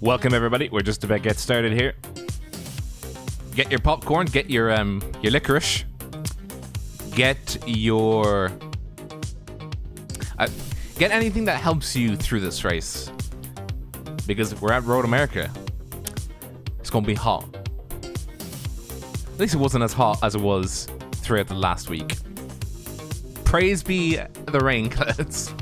Welcome everybody. We're just about to get started here. Get your popcorn, get your licorice, get your get anything that helps you through this race, because we're at Road America. It's gonna be hot. At least it wasn't as hot as it was throughout the last week. Praise be the rain clouds.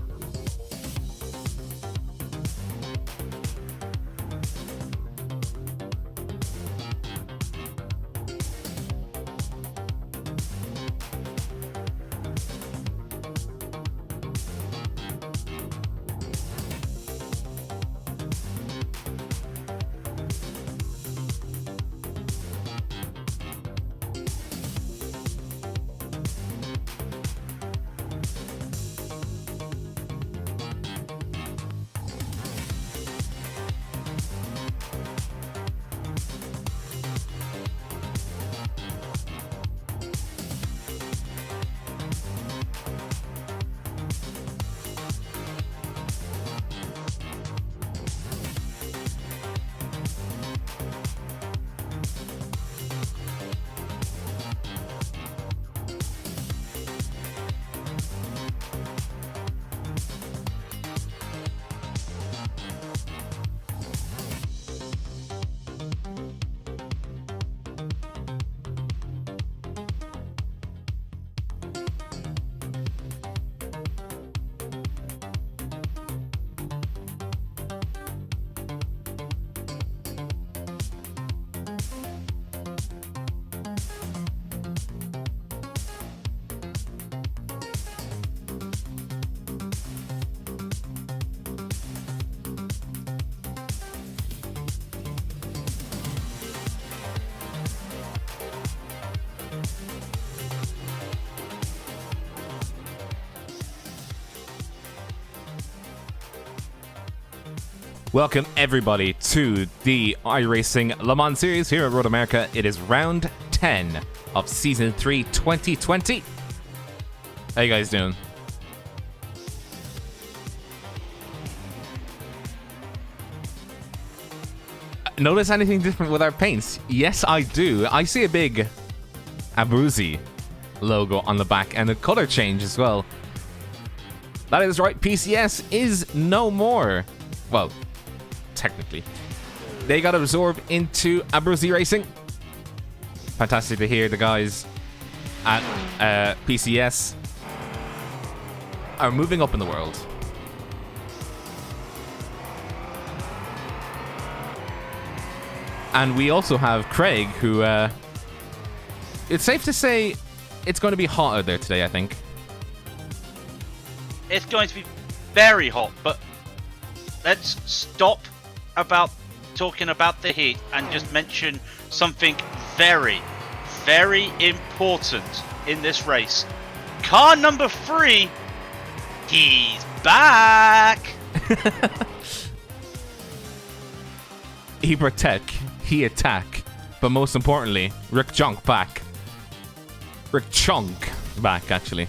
Welcome everybody to the iRacing LeMans series here at Road America. It is round 10 of season 3 2020. How you guys doing? Notice anything different with our paints? Yes, I do. I see a big Abruzzi logo on the back and a color change as well. That is right, PCS is no more. Well, technically. They got absorbed into Abruzzi Racing. Fantastic to hear the guys at PCS are moving up in the world. And we also have Craig, who it's safe to say it's going to be hot out there today, I think. It's going to be very hot, but let's stop about talking about the heat and just mention something very, very important in this race. Car number 3, he's back. He protect, he attack, but most importantly, Rick Chunk back. Rick Chunk back, actually.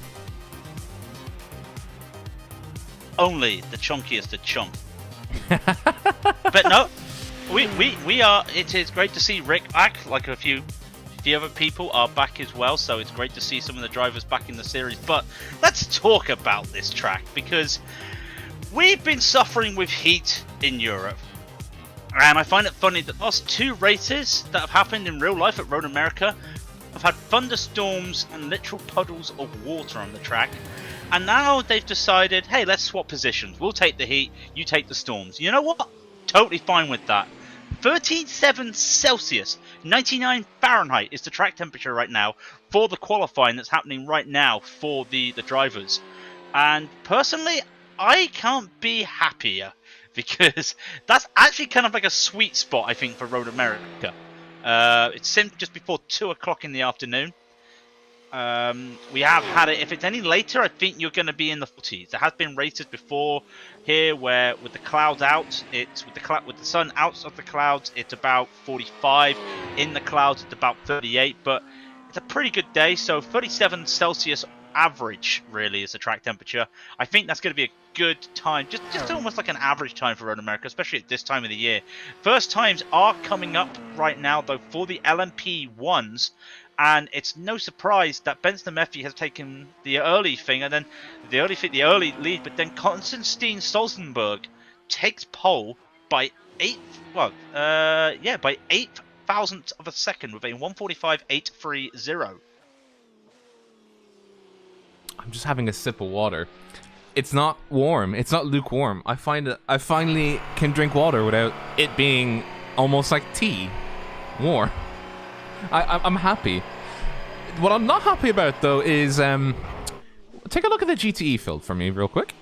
Only the chunkiest of chunk. But no, we are. It is great to see Rick back. Like a few other people are back as well, so it's great to see some of the drivers back in the series. But let's talk about this track, because we've been suffering with heat in Europe, and I find it funny that the last 2 races that have happened in real life at Road America have had thunderstorms and literal puddles of water on the track. And now they've decided, hey, let's swap positions. We'll take the heat, you take the storms. You know what? Totally fine with that. 37 Celsius, 99 Fahrenheit is the track temperature right now for the qualifying that's happening right now for the drivers. And personally, I can't be happier, because that's actually kind of like a sweet spot, I think, for Road America. It's just before 2 o'clock in the afternoon. We have had it. If it's any later, I think you're going to be in the 40s. There has been races before here where, with the clouds out, it's with the sun out of the clouds, it's about 45. In the clouds, it's about 38. But it's a pretty good day. So 37 Celsius average, really, is the track temperature. I think that's going to be a good time, just almost like an average time for Road America, especially at this time of the year. First times are coming up right now, though, for the LMP1s, and it's no surprise that Benson Mephi has taken the early thing, and then the early lead, but then Konstantin Stolzenberg takes pole by by 8,000th of a second with a 1:45.830. I'm just having a sip of water. It's not warm. It's not lukewarm. I find that I finally can drink water without it being almost like tea. Warm. I'm happy. What I'm not happy about, though, is... take a look at the GTE field for me real quick.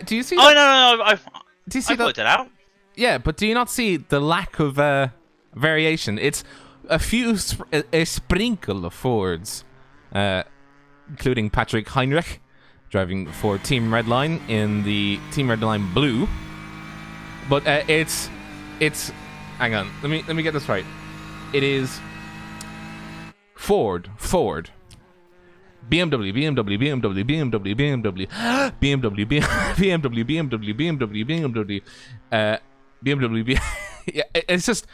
Do you see that? No. Do you see I put it out. Yeah, but do you not see the lack of variation? It's a few a sprinkle of Fords, including Patrick Heinrich driving for Team Redline in the Team Redline blue. But it's hang on, let me get this right. It is Ford, BMW, yeah, it's just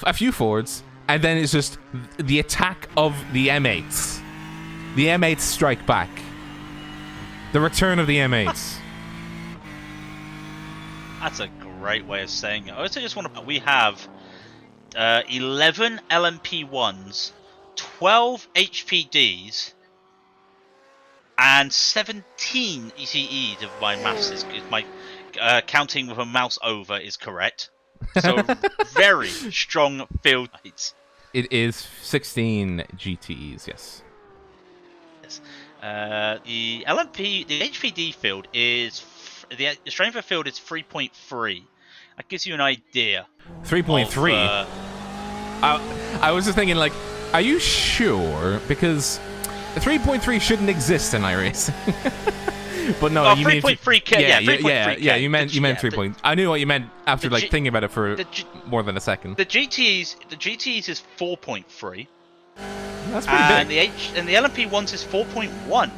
a few Fords, and then it's just the attack of the M8s. The M8s strike back. The return of the M8s. That's a great way of saying it. I also just want to... We have 11 LMP1s, 12 HPDs, and 17 ECEs, if my maths is good. My counting with a mouse over is correct. So very strong field heights. It is 16 GTEs, yes. Yes. The HPD field is the strength of field is 3.3. That gives you an idea. 3.3. I was just thinking, like, are you sure? Because 3.3 shouldn't exist in iRacing. But no, you mean 3.3K. Yeah. You meant 3 point. I knew what you meant after thinking about it for more than a second. The GTEs is 4.3. That's pretty big. And the LMP1s is 4.1.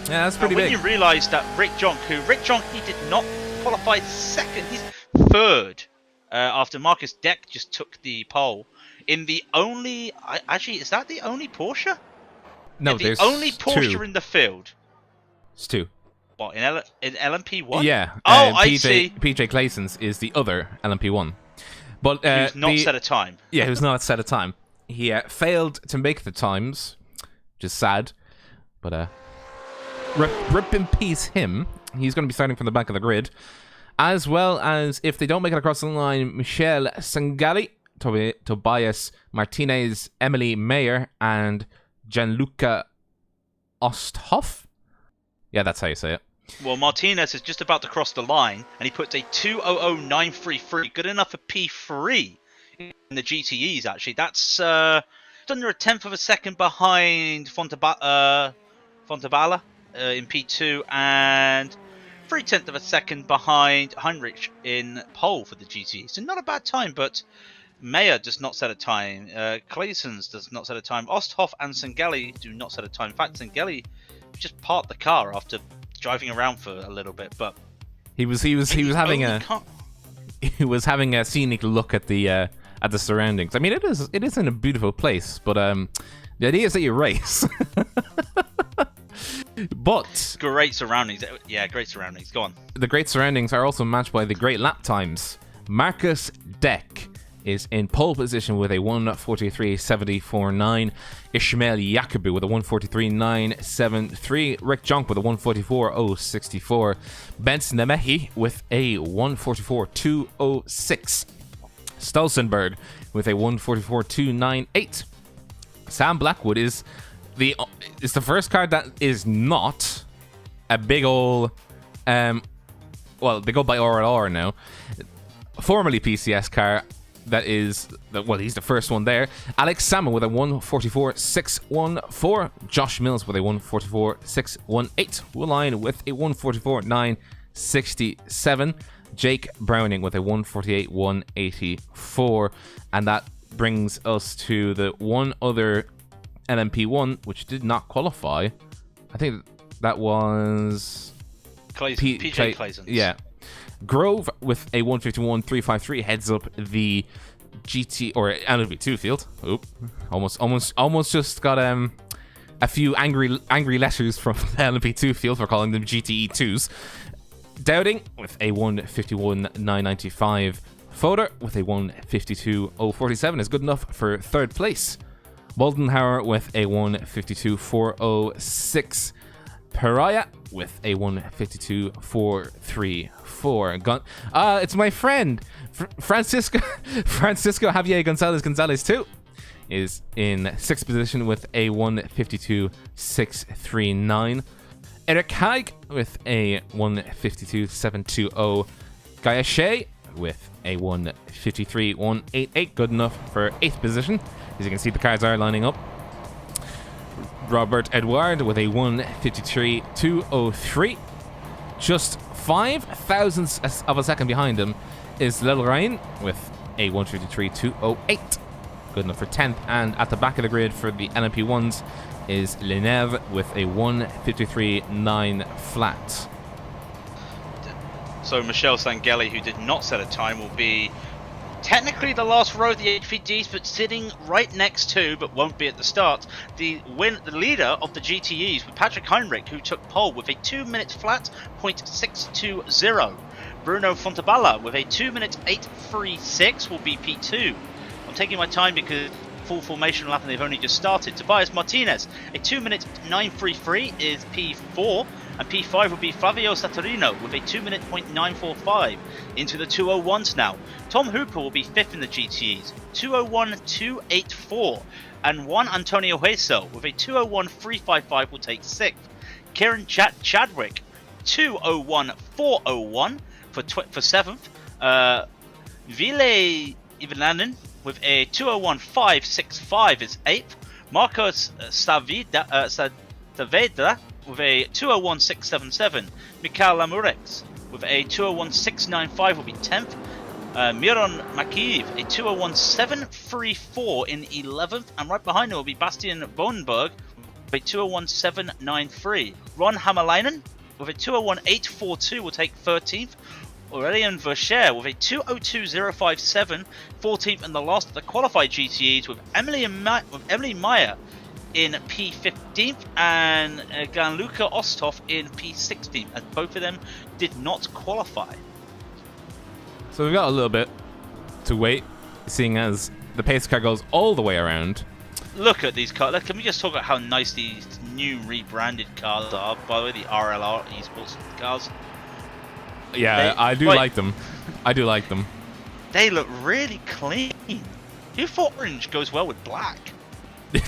Yeah, that's pretty big. When you realise that Rick Jonk, he did not qualify second, he's third after Marcus Deck just took the pole in the only. Actually, is that the only Porsche? No, there's the only Porsche in the field. It's two. What, in LMP1? Yeah. I see. PJ Clayson's is the other LMP1. But who's not set a time. Yeah, who's not set a time. He failed to make the times, which is sad. But rip in peace him. He's going to be starting from the back of the grid. As well as, if they don't make it across the line, Michel Sangali, Tobias Martinez, Emily Mayer, and Gianluca Osthoff. Yeah, that's how you say it. Well, Martinez is just about to cross the line, and he puts a 2:00.933, good enough for P3 in the GTEs, actually. That's under a tenth of a second behind Fontabala in P2, and 0.3 of a second behind Heinrich in pole for the GTE. So not a bad time, but Mayer does not set a time. Claysons does not set a time. Osthoff and Sangelli do not set a time. In fact, Sangelli just parked the car after driving around for a little bit, but he was having a scenic look at the surroundings. I mean, it is in a beautiful place, but the idea is that you race. But great surroundings. Yeah, great surroundings. Go on. The great surroundings are also matched by the great lap times. Marcus Deck is in pole position with a 1:43.74.9. Ishmael Yakubu with a 1:43.973. Rick Jonk with a 1:44.064. Benson Nemehi with a 1:44.206. Stolzenberg with a 1:44.298. Sam Blackwood is the first car that is not a big ol' well, they go by RLR now, formerly PCS car. That is, well, he's the first one there. Alex Salmon with a 1:44.614. Josh Mills with a 1:44.618. Will Line with a 1:44.967. Jake Browning with a 1:48.184. And that brings us to the one other LMP1 which did not qualify. I think that was PJ Clayson's. Yeah. Grove with a 151.353 heads up the GT or LMP2 field. Oop. Almost just got a few angry letters from the LMP2 field for calling them GTE2s. Dowding with a 151.995. Fodor with a 152.047 is good enough for third place. Moldenhauer with a 152.406. Pariah with a 152.434. It's my friend Francisco Javier Gonzalez too is in 6th position with a 152.639. Eric Haig with a 152.720. Gaia Shea with a 153.188, good enough for 8th position. As you can see, the cars are lining up. Robert Edward with a 153.203. Just 5 thousandths of a second behind him is Little Ryan with a 153.208. Good enough for 10th. And at the back of the grid for the LMP1s is Leneve with a 153.9 flat. So Michelle Sangeli, who did not set a time, will be technically the last row of the HVDs, but sitting right next to, but won't be at the start, the leader of the GTEs with Patrick Heinrich, who took pole with a 2 minute flat .620. Bruno Fontaballa with a 2 minute 836 will be P2. I'm taking my time because full formation lap and they've only just started. Tobias Martinez, a 2 minute 933 is P4. And P5 will be Flavio Saturino with a 2 minute .945 into the 201s now. Tom Hooper will be 5th in the GTEs, 201.284. And Juan Antonio Hueso with a 201.355 will take 6th. Kieran Chadwick, 201.401 for 7th. Ville Ivananen with a 201.565 is 8th. Marcos Saavedra with a 201.677. Mikhail Lamurex with a 201.695 will be 10th. Miron Makiv, a 201.734 in 11th. And right behind him will be Bastian Bonenberg with a 201.793. Ron Hamalainen with a 201.842 will take 13th. Aurelien Vercher with a 202.057, 14th and the last of the qualified GTEs with Emily Meyer in P15th and Gianluca Osthoff in P16th, as both of them did not qualify. So we've got a little bit to wait, seeing as the pace car goes all the way around. Look at these cars. Can we just talk about how nice these new rebranded cars are? By the way, the RLR esports cars. Yeah, I do like them. I do like them. They look really clean. Who thought orange goes well with black?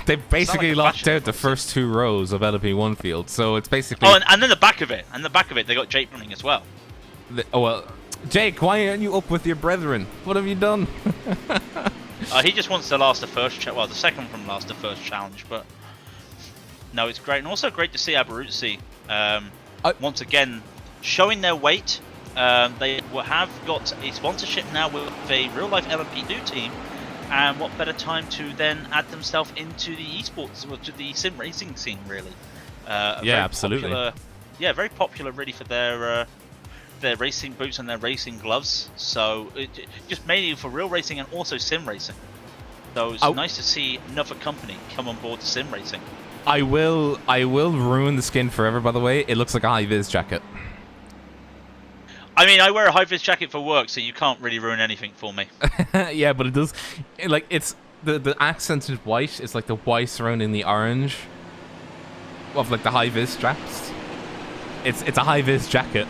They basically locked out the first 2 rows of LMP1 field, so it's basically... Oh, and then the back of it. And the back of it, they got Jake running as well. Jake, why aren't you up with your brethren? What have you done? He just wants to last the first... the second from last the first challenge, but... No, it's great. And also great to see Aberuzzi, once again, showing their weight. They have got a sponsorship now with a real-life LMP2 team. And what better time to then add themselves into the esports, or to the sim racing scene, really? Absolutely. Very popular, really, for their racing boots and their racing gloves. So just mainly for real racing and also sim racing. So it's nice to see another company come on board to sim racing. I will ruin the skin forever. By the way, it looks like a high-vis jacket. I mean, I wear a high-vis jacket for work, so you can't really ruin anything for me. Yeah, but it does. It's the accented white. It's like the white surrounding the orange of like the high-vis straps. It's a high-vis jacket.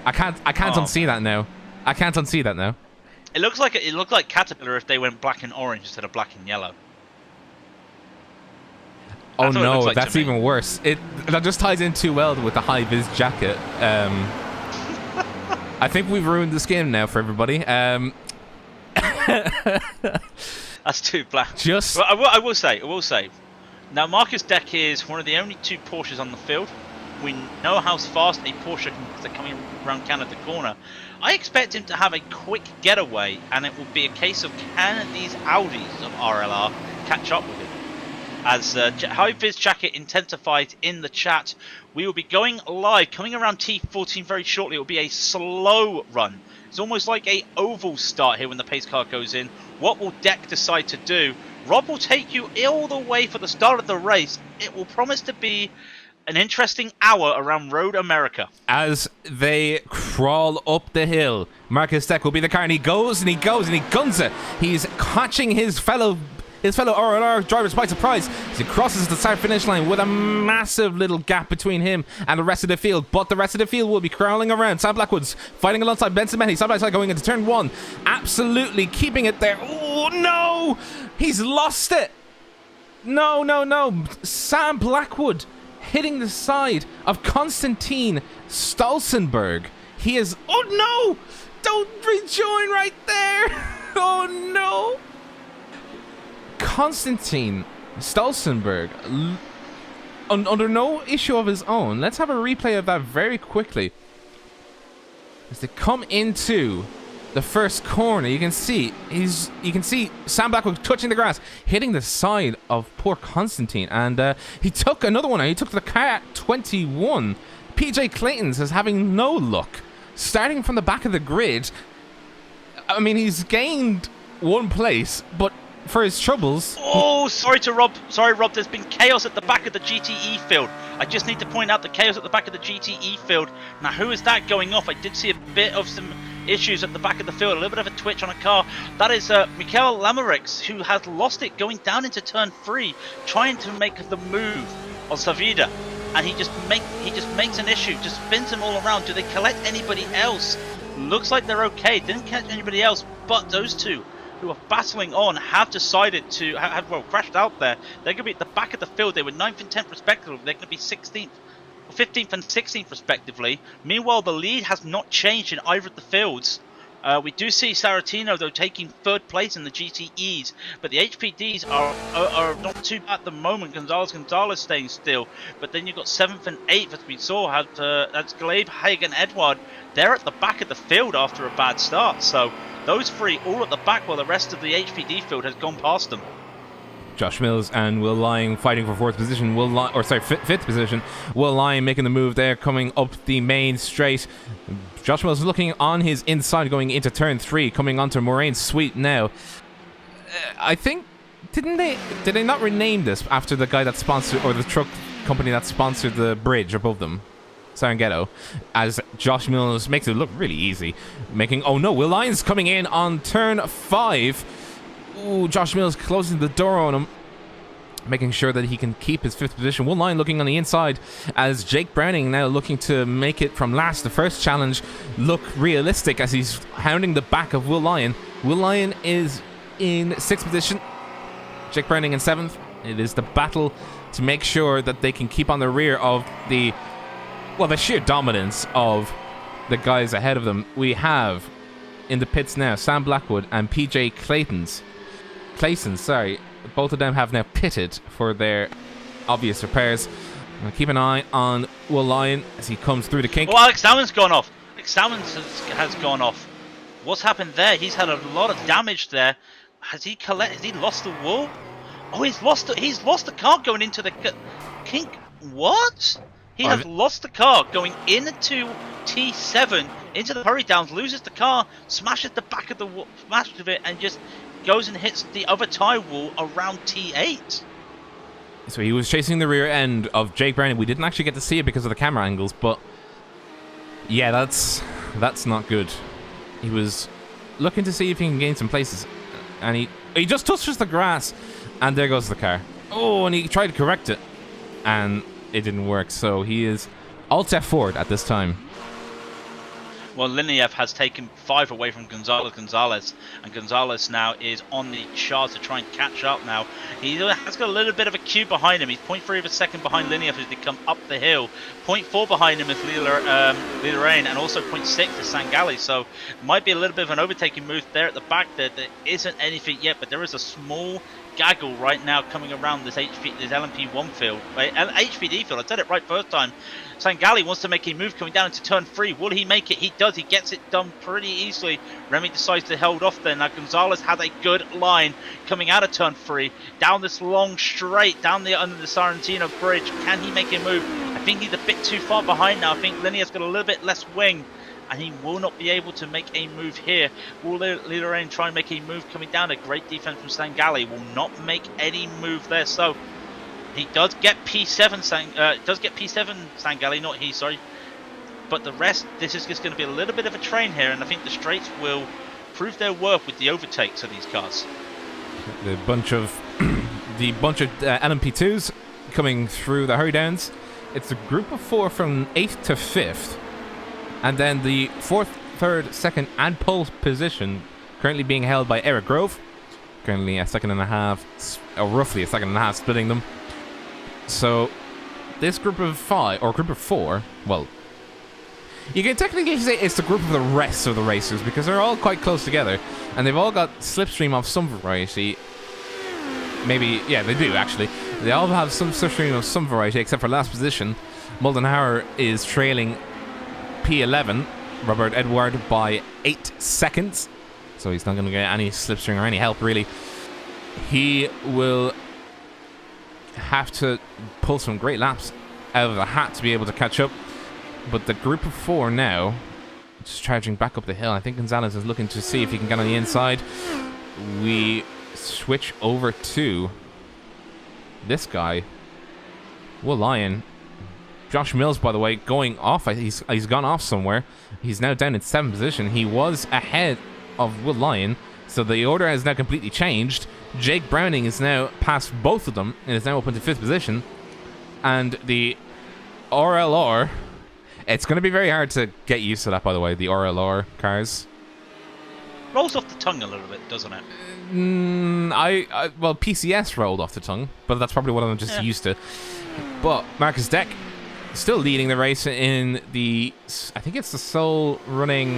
I can't unsee that now. I can't unsee that now. It looked like Caterpillar if they went black and orange instead of black and yellow. Oh no, that's even worse. That just ties in too well with the high-vis jacket. I think we've ruined the skin now for everybody. That's too black. Just... Well, I will say. Now, Marcus Deck is one of the only 2 Porsches on the field. We know how fast a Porsche can coming around Canada corner. I expect him to have a quick getaway, and it will be a case of can these Audis of RLR catch up with him. As High Viz Jacket intensifies in the chat, we will be going live, coming around T14 very shortly. It will be a slow run. It's almost like a oval start here when the pace car goes in. What will Deck decide to do? Rob will take you all the way for the start of the race. It will promise to be an interesting hour around Road America. As they crawl up the hill, Marcus Deck will be the car, and he goes and he goes and he guns it. He's catching his fellow RLR drivers by surprise as he crosses the start-finish line with a massive little gap between him and the rest of the field. But the rest of the field will be crawling around. Sam Blackwood's fighting alongside Benson Mehdi, side by side going into turn 1. Absolutely keeping it there. Oh, no! He's lost it! No. Sam Blackwood hitting the side of Konstantin Stolzenberg. He is... Oh, no! Don't rejoin right there! Oh, no! Konstantin Stolzenberg, under no issue of his own. Let's have a replay of that very quickly. As they come into the first corner, you can see Sam Blackwood touching the grass, hitting the side of poor Konstantin, and he took another one. He took the car at 21. PJ Clayton's is having no luck, starting from the back of the grid. I mean, he's gained 1 place, but for his troubles... Oh, sorry, Rob, there's been chaos at the back of the GTE field. I just need to point out the chaos at the back of the GTE field. Now, who is that going off? I did see a bit of some issues at the back of the field, a little bit of a twitch on a car. That is Mikael Lamarix, who has lost it going down into turn 3, trying to make the move on Savida. And he just makes an issue, just spins them all around. Do they collect anybody else? Looks like they're okay. Didn't catch anybody else, but those two who are battling on have decided to have crashed out there. They're going to be at the back of the field. They were 9th and 10th respectively. They're going to be 16th, 15th and 16th respectively. Meanwhile, the lead has not changed in either of the fields. We do see Saratino though taking 3rd place in the GTEs, but the HPDs are not too bad at the moment. Gonzalez staying still, but then you've got 7th and 8th as we saw. That's Glebe, Haig and Edward. They're at the back of the field after a bad start. So those 3 all at the back while the rest of the HPD field has gone past them. Josh Mills and Will Lyon fighting for 4th position. 5th position. Will Lyon making the move there, coming up the main straight. Josh Mills looking on his inside going into turn 3, coming onto Moraine Sweet now. I think, did they not rename this after the guy that sponsored, or the truck company that sponsored the bridge above them? Saranghetto, as Josh Mills makes it look really easy. Oh no, Will Lyons coming in on turn 5. Ooh, Josh Mills closing the door on him, making sure that he can keep his 5th position. Will Lyon looking on the inside as Jake Browning now looking to make it from last. The first challenge look realistic as he's hounding the back of Will Lyon. Will Lyon is in 6th position. Jake Browning in 7th. It is the battle to make sure that they can keep on the rear of the sheer dominance of the guys ahead of them. We have in the pits now Sam Blackwood and PJ Clayson, sorry. Both of them have now pitted for their obvious repairs. Keep an eye on Will Lyon as he comes through the kink. Oh, Alex Salmon's gone off. Alex Salmon has gone off. What's happened there? He's had a lot of damage there. Has he lost the wall? Oh, he's lost the car going into the kink. What? He has lost the car going into T7, into the hurry downs, loses the car, smashes the back of the wall, smashes it, and just goes and hits the other tyre wall around T8. So he was chasing the rear end of Jake Browning. We didn't actually get to see it because of the camera angles, but yeah, that's not good. He was looking to see if he can gain some places, and he just touches the grass, and there goes the car. Oh, and he tried to correct it, and it didn't work. So he is Alt F4 at this time. Well, Liniev has taken 5 away from Gonzalez, and Gonzalez now is on the charge to try and catch up now. He has got a little bit of a queue behind him. He's 0.3 of a second behind Liniev as they come up the hill. 0.4 behind him is Lilarain, and also 0.6 is Sangali. So might be a little bit of an overtaking move there at the back. There isn't anything yet, but there is a small gaggle right now coming around this LMP1 field, HPD field. I said it right first time. Sangali wants to make a move coming down into turn 3. Will he make it? He does. He gets it done pretty easily. Remy decides to hold off there. Now Gonzalez has a good line coming out of turn 3 down this long straight down the under the Sorrentino bridge. Can he make a move? I think he's a bit too far behind now. I think Linear's got a little bit less wing, and he will not be able to make a move here. Will Lilloraine try and make a move coming down? A great defense from Sangali will not make any move there. So he does get P7. Sangali, not he. Sorry, but the rest. This is just going to be a little bit of a train here, and I think the straights will prove their worth with the overtakes of these cars. The bunch of LMP2s coming through the hurry downs. It's a group of 4 from 8th to 5th. And then the 4th, 3rd, 2nd, and pole position currently being held by Eric Grove. Currently a second and a half, or roughly a second and a half, splitting them. So this group of 5, or group of 4, well, you can technically say it's the group of the rest of the racers because they're all quite close together, and they've all got slipstream of some variety. Maybe, yeah, they do actually. They all have some slipstream of some variety, except for last position. Moldenhauer is trailing P11, Robert Edward, by 8 seconds. So he's not going to get any slipstream or any help, really. He will have to pull some great laps out of the hat to be able to catch up. But the group of 4 now, just charging back up the hill. I think Gonzalez is looking to see if he can get on the inside. We switch over to this guy, Will Lyon. Josh Mills, by the way, going off. He's gone off somewhere. He's now down in 7th position. He was ahead of Will Lyon, so the order has now completely changed. Jake Browning is now past both of them and is now up into 5th position. And the RLR, it's going to be very hard to get used to that, by the way, the RLR cars. Rolls off the tongue a little bit, doesn't it? Well, PCS rolled off the tongue, but that's probably what I'm just used to. But Marcus Deck still leading the race in the, I think it's the sole running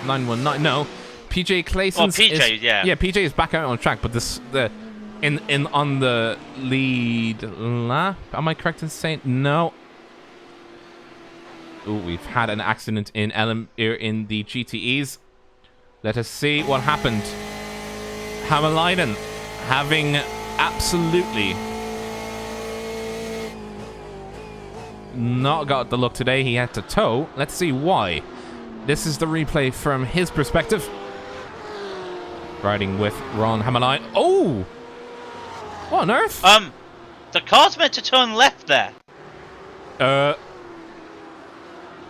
919. No, PJ Clayson. Oh, PJ, yeah. Yeah, PJ is back out on track, but on the lead lap. Am I correct in saying no? Oh, we've had an accident in the GTEs. Let us see what happened. Hämäläinen having absolutely not got the look today. He had to tow. Let's see why. This is the replay from his perspective. Riding with Ron Hämäläinen. Oh! What on earth? The car's meant to turn left there. Hang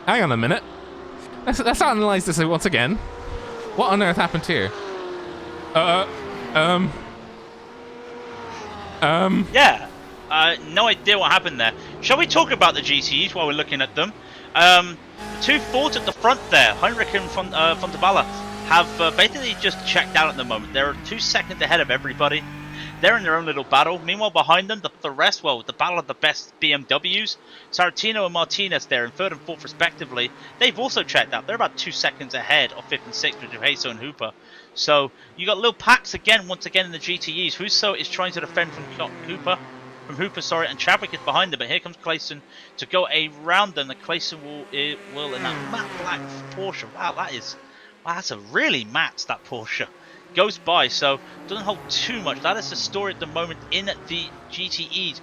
on a minute. Let's analyze this once again. What on earth happened here? Yeah. No idea what happened there. Shall we talk about the GTEs while we're looking at them? 2 Fords at the front there, Heinrich and Fontavalla, have basically just checked out at the moment. They're 2 seconds ahead of everybody. They're in their own little battle. Meanwhile, behind them, the rest, well, the battle of the best BMWs. Sarantino and Martinez there in 3rd and 4th respectively. They've also checked out. They're about 2 seconds ahead of 5th and 6th with Juheso and Hooper. So you got little packs once again in the GTEs. Huso is trying to defend from Hooper, and Chadwick is behind them. But here comes Clayson to go around them. The Clayson will in that matte black Porsche. Wow, that's a really matte, that Porsche. Goes by, so doesn't hold too much. That is the story at the moment in the GTEs.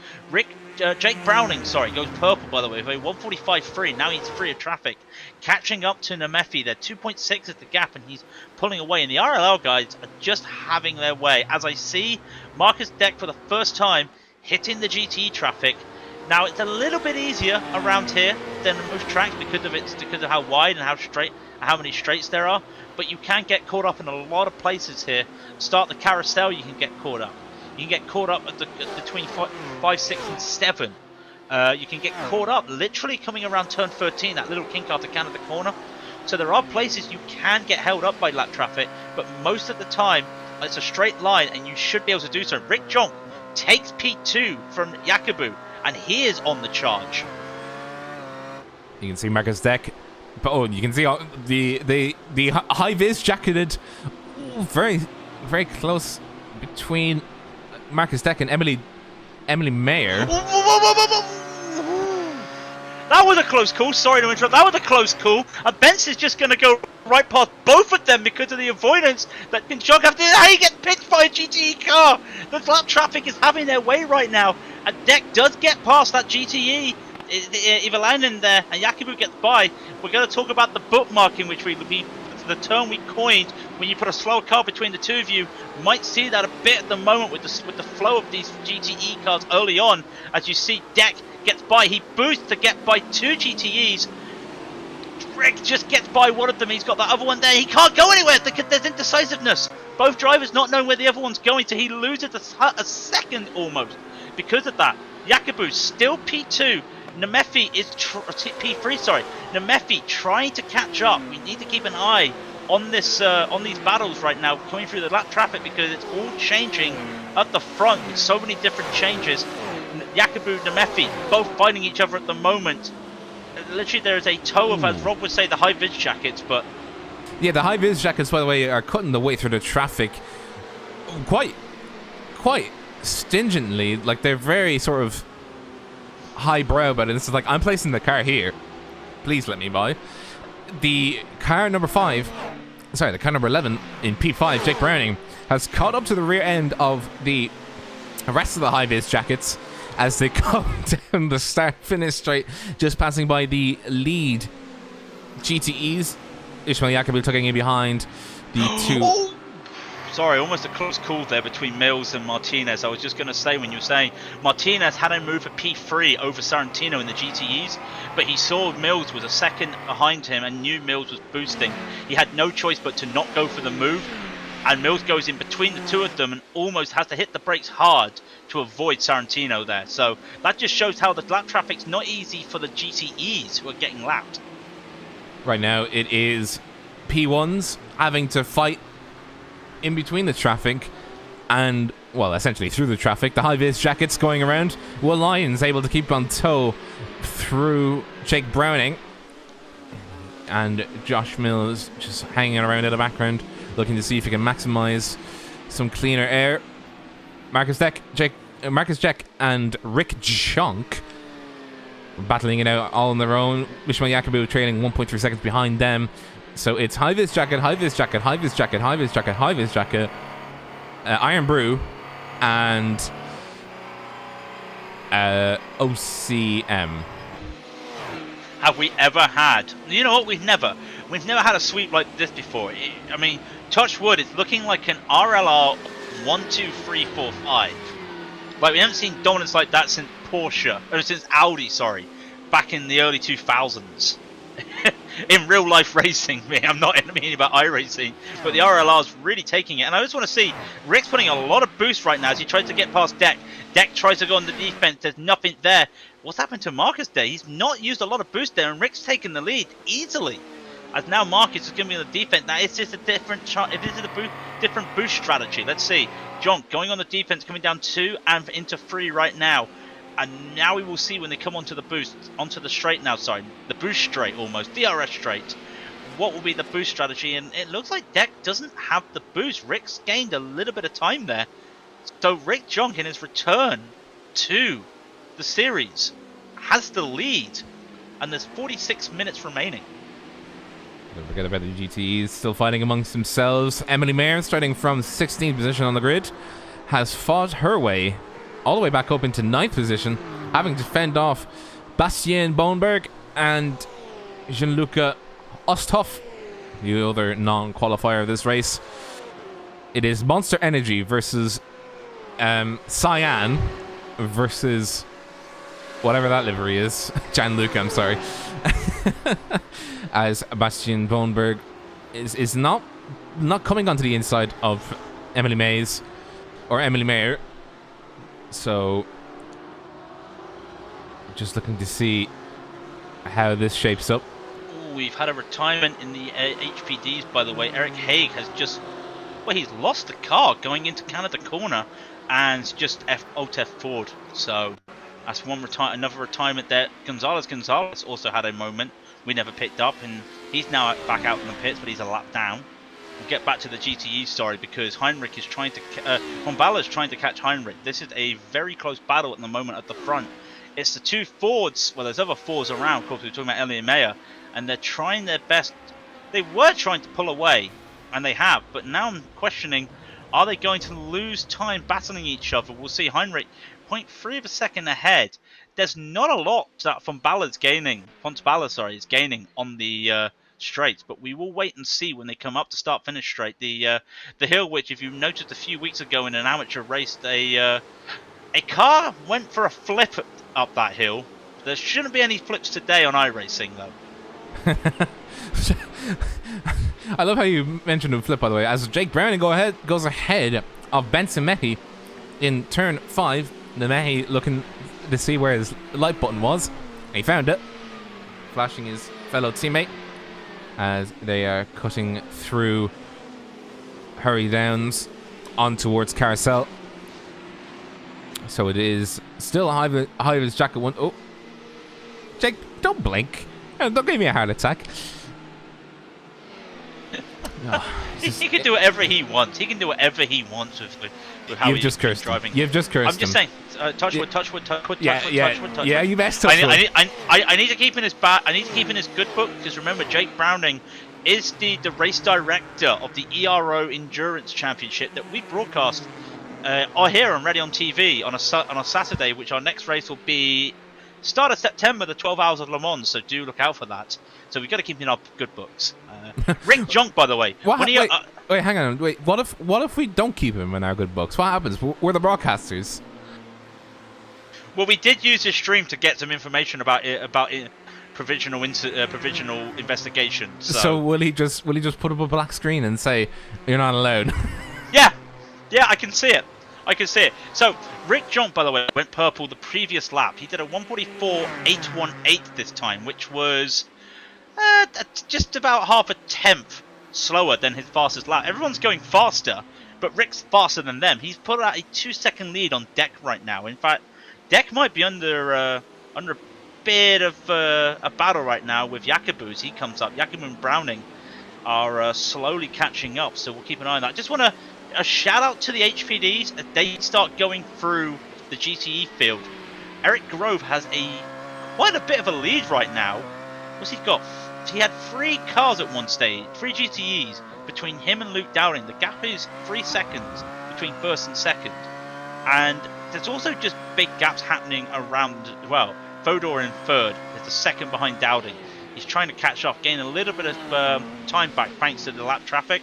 Jake Browning, goes purple, by the way, with a 145.3. Now he's free of traffic. Catching up to Namefi. They're 2.6 at the gap, and he's pulling away. And the RLL guys are just having their way. As I see Marcus Deck for the first time hitting the GTE traffic. Now, it's a little bit easier around here than most tracks because of how wide and how many straights there are. But you can get caught up in a lot of places here. Start the carousel, you can get caught up. You can get caught up between 5, 6, and 7. You can get caught up literally coming around turn 13, that little kink after Canada corner. So there are places you can get held up by lap traffic, but most of the time it's a straight line and you should be able to do so. Rick Jonk takes P2 from Yakubu, and he is on the charge. You can see Marcus Deck. But you can see the high vis jacketed, very very close between Marcus Deck and Emily Mayer. That was a close call. Sorry to interrupt. That was a close call. And Benson's just going to go right past both of them because of the avoidance that can jog after. How you get pitched by a GTE car? The lap traffic is having their way right now. And Deck does get past that GTE. Ivalainen there, and Yakubu gets by. We're going to talk about the bookmarking, which the term we coined when you put a slower car between the two of you. Might see that a bit at the moment with the flow of these GTE cars early on. As you see, Deck gets by. He boosts to get by two GTEs. Rick just gets by one of them. He's got that other one there. He can't go anywhere. There's indecisiveness. Both drivers not knowing where the other one's going, so he loses a second almost because of that. Yakubu still P2. Nemefi is P3. Sorry, Nemefi trying to catch up. We need to keep an eye on this on these battles right now, coming through the lap traffic, because it's all changing at the front with so many different changes. Yakubu, Nemefi, both fighting each other at the moment. Literally, there is a tow of, as Rob would say, the high-vis jackets, but... Yeah, the high-vis jackets, by the way, are cutting the way through the traffic quite stingently. Like, they're very sort of highbrow about it. It's like, I'm placing the car here. Please let me by. The car number 5, sorry, the car number 11 in P5, Jake Browning, has caught up to the rear end of the rest of the high-vis jackets as they go down the start-finish straight, just passing by the lead GTEs. Ishmael Yakubu tucking in behind the two. Sorry, almost a close call there between Mills and Martinez. I was just going to say, when you were saying Martinez had a move at P3 over Sorrentino in the GTEs, but he saw Mills was a second behind him and knew Mills was boosting. He had no choice but to not go for the move, and Mills goes in between the two of them and almost has to hit the brakes hard to avoid Sorrentino there. So that just shows how the lap traffic's not easy for the GTEs who are getting lapped. Right now it is P1s having to fight in between the traffic and, well, essentially through the traffic. The high-vis jackets going around. Will Lyons able to keep on tow through Jake Browning, and Josh Mills just hanging around in the background, looking to see if he can maximize some cleaner air. Marcus Deck and Rick Junk battling it out all on their own. Ishmael Yakubu trailing 1.3 seconds behind them. So it's high-vis jacket, high-vis jacket, high-vis jacket, high-vis jacket, high-vis jacket, Iron Brew, and OCM. Have we ever had... You know what? We've never had a sweep like this before. I mean, touch wood, it's looking like an RLR 1, 2, 3, 4, 5. Like, we haven't seen dominance like that since since Audi, sorry, back in the early 2000s. In real life racing, I'm not meaning about iRacing, but the RLR's really taking it. And I just want to see, Rick's putting a lot of boost right now as he tries to get past Deck. Deck tries to go on the defense, there's nothing there. What's happened to Marcus there? He's not used a lot of boost there, and Rick's taken the lead easily. As now Marcus is going to be on the defense. Now it's just a different different boost strategy. Let's see. John going on the defense, coming down 2 and into 3 right now. And now we will see when they come onto the boost, onto the straight now, sorry, the boost straight almost, DRS straight. What will be the boost strategy? And it looks like Deck doesn't have the boost. Rick's gained a little bit of time there. So Rick Jonk in his return to the series has the lead. And there's 46 minutes remaining. Don't forget about the GTEs still fighting amongst themselves. Emily Mayer, starting from 16th position on the grid, has fought her way all the way back up into 9th position, having to fend off Bastien Bohnberg and Gianluca Osthoff, the other non-qualifier of this race. It is Monster Energy versus Cyan versus whatever that livery is. Gianluca, I'm sorry. As Bastien Bohnberg is not coming onto the inside of Emily Mayer. So, just looking to see how this shapes up. We've had a retirement in the HPDs, by the way. Eric Haig has just... Well, he's lost the car going into Canada Corner and just OTF Ford. So, that's another retirement there. Gonzalez also had a moment we never picked up, and he's now back out in the pits, but he's a lap down. we'll get back to the GTE story because Heinrich is trying to, Von Baller's trying to catch Heinrich. This is a very close battle at the moment at the front. It's the two Fords, well there's other Fords around, of course we're talking about Ellie and Meyer, and they're trying their best. They were trying to pull away, and they have, but now I'm questioning, are they going to lose time battling each other? We'll see. Heinrich 0.3 of a second ahead. There's not a lot that Von Baller's gaining, is gaining on the straight, but we will wait and see when they come up to start-finish straight. The hill, which if you noticed a few weeks ago in an amateur race, a car went for a flip up that hill. There shouldn't be any flips today on iRacing though. I love how you mentioned a flip, by the way, as Jake Browning goes ahead of Benson Mehi in turn 5. The Mehi looking to see where his light button was. He found it, flashing his fellow teammate as they are cutting through Hurry Downs on towards Carousel. So it is still high of his jacket one. Oh, Jake, don't blink. Don't give me a heart attack. He can do whatever he wants. He can do whatever he wants with how he's driving. You've just cursed him. I'm just saying, touch wood, touch wood, touch wood, touch wood. Yeah, you best touch wood. I need to keep in his I need to keep in his good book because remember, Jake Browning is the race director of the ERO Endurance Championship that we broadcast here on Ready on TV on a Saturday, which our next race will be start of September, the 12 Hours of Le Mans. So do look out for that. So we've got to keep in our good books. Rick Junk, by the way. Wait, hang on. Wait, what if we don't keep him in our good books? What happens? We're the broadcasters. Well, we did use his stream to get some information about provisional investigation. So will he just put up a black screen and say you're not allowed? Yeah, I can see it. So Rick Junk, by the way, went purple the previous lap. He did a 1:44.818 this time, which was just about half a tenth slower than his fastest lap. Everyone's going faster, but Rick's faster than them. He's put out a 2-second lead on Deck right now. In fact, Deck might be under a bit of a battle right now with Yakubu as he comes up. Yakubu and Browning are slowly catching up, so we'll keep an eye on that. Just want a shout out to the HPDs as they start going through the GTE field. Eric Grove has quite a bit of a lead right now. What's he got? He had 3 cars at one stage, 3 GTEs between him and Luke Dowling. The gap is 3 seconds between first and second. And there's also just big gaps happening around, well, Fodor in third. There's a second behind Dowling. He's trying to catch up, gain a little bit of time back thanks to the lap traffic.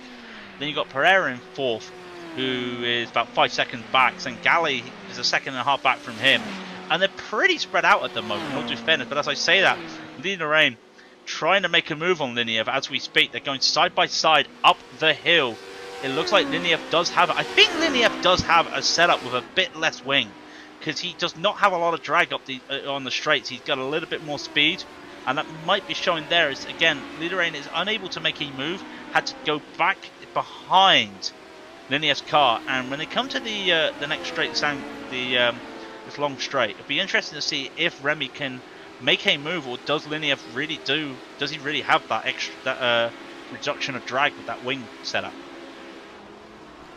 Then you've got Pereira in fourth, who is about 5 seconds back. Sangali is a second and a half back from him. And they're pretty spread out at the moment, not too fairness. But as I say that, Lee Lorraine trying to make a move on Liniev as we speak. They're going side by side up the hill. It looks like Liniev does have... I think Liniev does have a setup with a bit less wing, because he does not have a lot of drag up on the straights. He's got a little bit more speed, and that might be showing there. As again, Lorraine is unable to make a move, had to go back behind Liniev's car, and when they come to the next straight, this long straight, it'll be interesting to see if Remy can make a move, or does Liniev really does he really have that extra reduction of drag with that wing setup?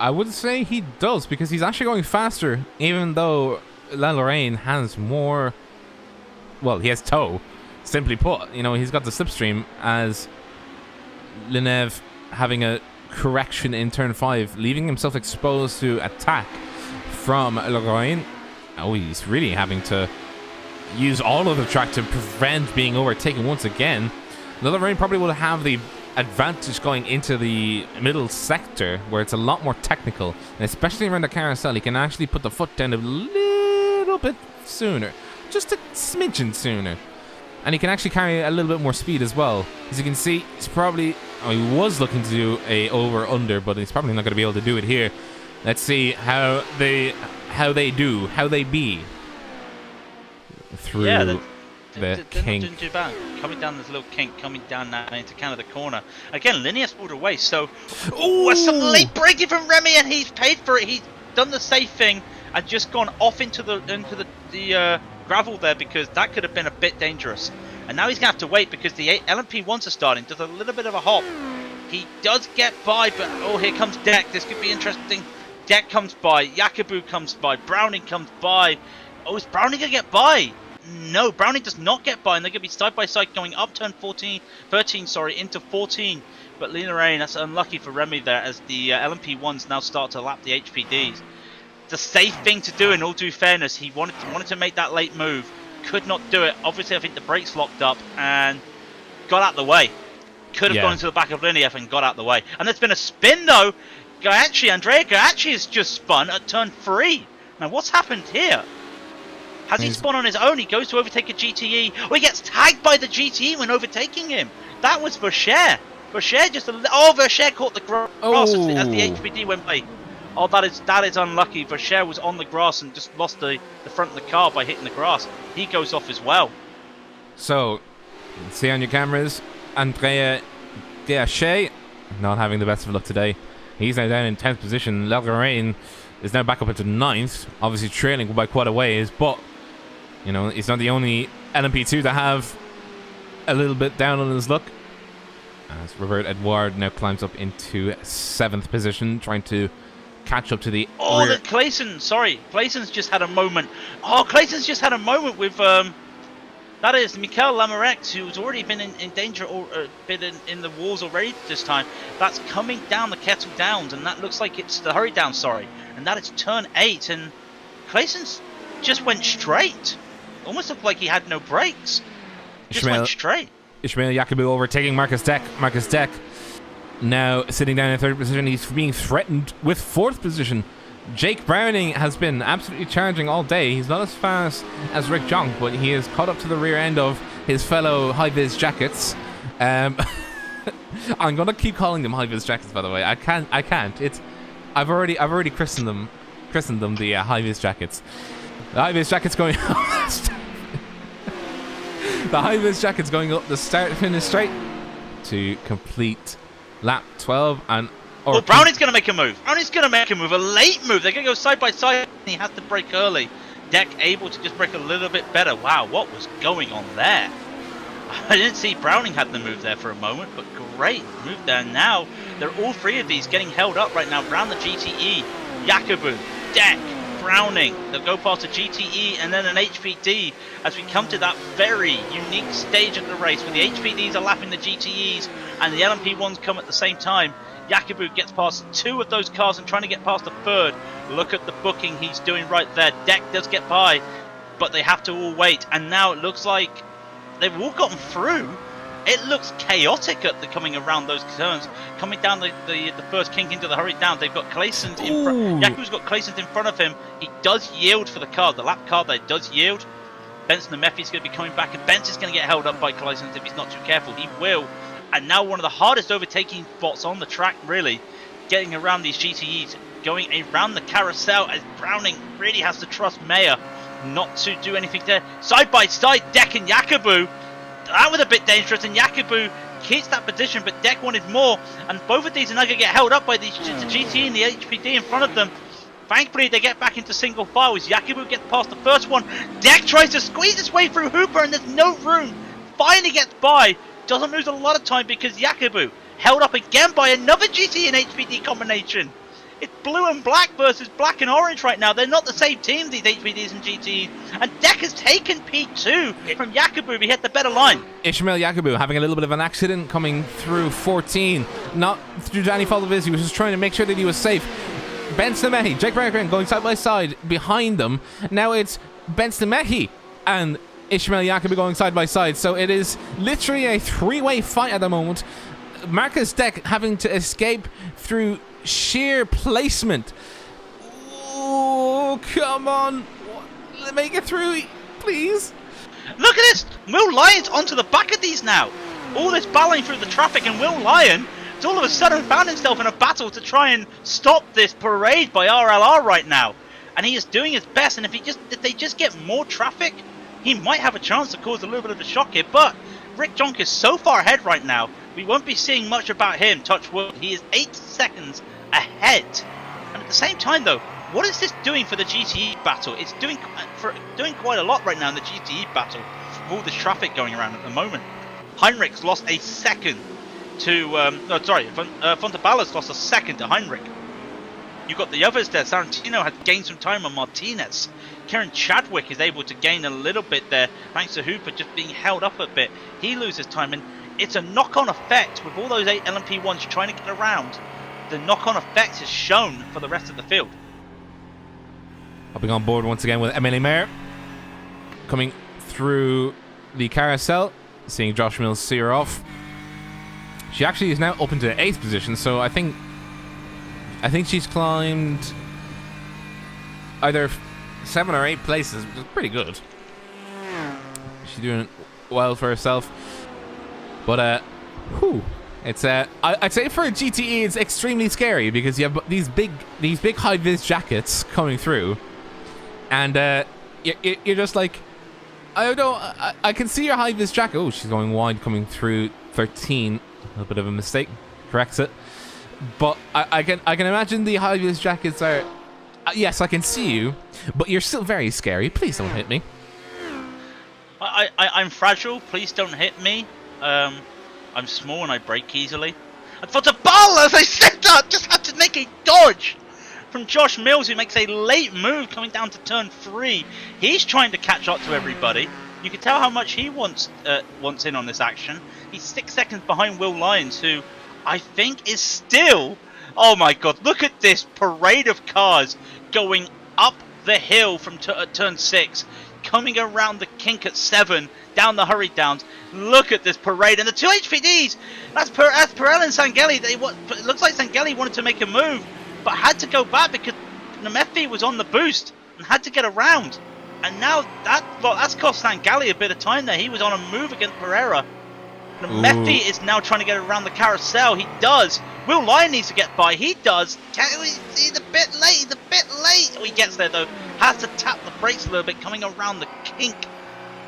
I would say he does, because he's actually going faster, even though La Lorraine has more. Well, he has toe. Simply put, he's got the slipstream, as Liniev having a correction in turn 5, leaving himself exposed to attack from Lorraine. Oh, he's really having to use all of the track to prevent being overtaken once again. Lorraine probably will have the advantage going into the middle sector, where it's a lot more technical, and especially around the carousel, he can actually put the foot down a little bit sooner, just a smidgen sooner, and he can actually carry a little bit more speed as well. As you can see, he's probably, he was looking to do a over-under, but he's probably not going to be able to do it here. Let's see how they be through the kink. Not doing too bad. Coming down this little kink, coming down now into kind of the corner. Again, Liniev's pulled away, so some late braking from Remy, and he's paid for it. He's done the safe thing and just gone off into the gravel there, because that could have been a bit dangerous. And now he's gonna have to wait, because the LMP1s are starting. Does a little bit of a hop. He does get by, but oh, here comes Deck. This could be interesting. Deck comes by, Yakubu comes by, Browning comes by. Oh, is Browning going to get by? No, Browning does not get by, and they're going to be side by side going up turn 13, into 14. But Lena Rain, that's unlucky for Remy there, as the LMP1s now start to lap the HPDs. The safe thing to do, in all due fairness, he wanted to make that late move, could not do it. Obviously, I think the brakes locked up and got out the way. Could have gone into the back of Liniev and got out the way. And there's been a spin though. Andrea Gaiacci has just spun at turn 3. Now what's happened here? Has he spun on his own? He goes to overtake a GTE. Oh, he gets tagged by the GTE when overtaking him. That was Vercher. Vercher Vercher caught the grass as the HPD went by. Oh, that is unlucky. Vercher was on the grass and just lost the front of the car by hitting the grass. He goes off as well. So, see on your cameras, Andrea Gaiacci not having the best of luck today. He's now down in 10th position. Lagarain is now back up into 9th, obviously trailing by quite a ways, but you know, he's not the only LMP2 to have a little bit down on his luck. As Robert Edouard now climbs up into 7th position, trying to catch up to the rear. Clayson, sorry, Clayson's just had a moment. Oh, Clayson's just had a moment with that is Michael Lamorex, who's already been in danger or been in the walls already this time. That's coming down the Kettle Downs, and that looks like it's the Hurry Down, sorry. And that is turn 8, and Clayson's just went straight. Almost looked like he had no brakes. Just went straight. Ishmael Yakubu overtaking Marcus Deck. Marcus Deck now sitting down in 3rd position. He's being threatened with 4th position. Jake Browning has been absolutely charging all day. He's not as fast as Rick Jonk, but he has caught up to the rear end of his fellow high-vis jackets. I'm gonna keep calling them high-vis jackets, by the way. I can't. I've already christened them the high-vis jackets. The high-vis jackets going up. The high-vis jackets going up the start-finish straight to complete lap 12 and. Oh, Browning's going to make a move. Browning's going to make a move, a late move. They're going to go side by side. He has to brake early. Deck able to just brake a little bit better. Wow, what was going on there? I didn't see Browning had the move there for a moment, but great move there. Now, they're all three of these getting held up right now. Brown the GTE, Yakubu, Deck, Browning. They'll go past a GTE and then an HPD as we come to that very unique stage of the race where the HPDs are lapping the GTEs and the LMP1s come at the same time. Yakubu gets past 2 of those cars and trying to get past the 3rd. Look at the booking he's doing right there. Deck does get by, but they have to all wait. And now it looks like they've all gotten through. It looks chaotic at the coming around those turns. Coming down the first kink into the Hurry Down. They've got Clayson's in front. Yakubu's got Clayson's in front of him. He does yield for the car. The lap car there does yield. Benson Mephi's going to be coming back, and Benson's going to get held up by Clayson's if he's not too careful. He will. And now one of the hardest overtaking spots on the track, really, getting around these GTEs, going around the carousel as Browning really has to trust Mayer not to do anything there. Side by side, Deck and Yakubu. That was a bit dangerous, and Yakubu keeps that position, but Deck wanted more. And both of these are now going to get held up by the GTE and the HPD in front of them. Thankfully, they get back into single file as Yakubu gets past the first one. Deck tries to squeeze his way through Hooper, and there's no room. Finally gets by. Doesn't lose a lot of time because Yakubu held up again by another GT and HPD combination. It's blue and black versus black and orange right now. They're not the same team, these HPDs and GTs. And Deck has taken P2 from Yakubu. He hit the better line. Ishmael Yakubu having a little bit of an accident coming through 14. Not through any fault of his. He was just trying to make sure that he was safe. Ben Stamehi, Jake Browning going side by side behind them. Now it's Ben Stamehi and Ishmael Yakubu going side by side, so it is literally a 3-way fight at the moment. Marcus Deck having to escape through sheer placement. Oh, come on. Make it through, please. Look at this. Will Lyon's onto the back of these now. All this battling through the traffic, and Will Lyon has all of a sudden found himself in a battle to try and stop this parade by RLR right now. And he is doing his best, and if they just get more traffic, he might have a chance to cause a little bit of a shock here, but Rick Jonk is so far ahead right now, we won't be seeing much about him, touch wood. He is 8 seconds ahead. And at the same time though, what is this doing for the GTE battle? It's doing quite a lot right now in the GTE battle, with all this traffic going around at the moment. Heinrich's lost a second. to Fontaballa's lost a second to Heinrich. You got the others there. Sarantino had gained some time on Martinez. Kieran Chadwick is able to gain a little bit there thanks to Hooper just being held up a bit. He loses time, and it's a knock-on effect with all those 8 LMP1s trying to get around. The knock-on effect is shown for the rest of the field. Hopping on board once again with Emily Mayer. Coming through the carousel, seeing Josh Mills see her off. She actually is now up into the 8th position, so I think she's climbed either 7 or 8 places, which is pretty good. She's doing well for herself. But it's I'd say for a GTE it's extremely scary because you have these big high vis jackets coming through, and you're just like, I can see your high vis jacket. Oh, she's going wide coming through 13. A bit of a mistake, corrects it. But I can imagine the high vis jackets are. Yes, I can see you, but you're still very scary. Please don't hit me. I'm fragile. Please don't hit me. I'm small and I break easily. And for the ball, as I said that, just had to make a dodge from Josh Mills, who makes a late move coming down to turn 3. He's trying to catch up to everybody. You can tell how much he wants in on this action. He's 6 seconds behind Will Lyons, who I think is still... Oh my god, look at this parade of cars going up the hill from turn 6, coming around the kink at 7, down the hurry downs. Look at this parade, and the 2 HPDs. That's Perel and Sangeli. It looks like Sangeli wanted to make a move, but had to go back because Nemethi was on the boost and had to get around. And now that's cost Sangeli a bit of time there. He was on a move against Pereira. Nemethi is now trying to get around the carousel. He does. Will Lyon needs to get by. He does. He's a bit late. Oh, he gets there though. Has to tap the brakes a little bit, coming around the kink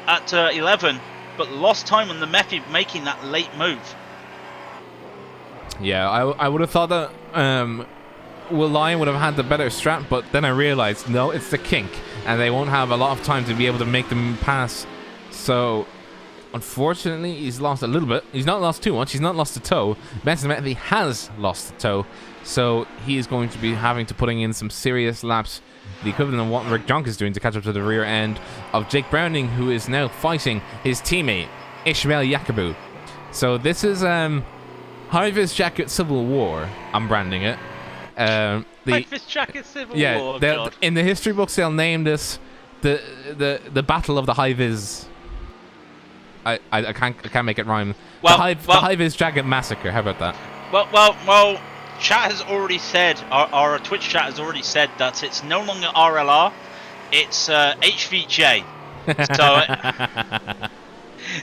at 11, but lost time on Nemethi making that late move. Yeah, I would have thought that Will Lyon would have had the better strat, but then I realized no, it's the kink, and they won't have a lot of time to be able to make them pass. So unfortunately, he's lost a little bit. He's not lost too much. He's not lost a toe. Benson Nemethi has lost a toe, so he is going to be having to putting in some serious laps, the equivalent of what Rick Jonk is doing, to catch up to the rear end of Jake Browning, who is now fighting his teammate Ishmael Yakubu. So this is High-Vis Jacket Civil War, I'm branding it. High-Vis Jacket Civil War. In the history books, they'll name this the Battle of the High-Vis. I can't make it rhyme. The High-Vis Jacket Massacre. How about that? Well. Chat has already said, our Twitch chat has already said that it's no longer RLR, it's HVJ. So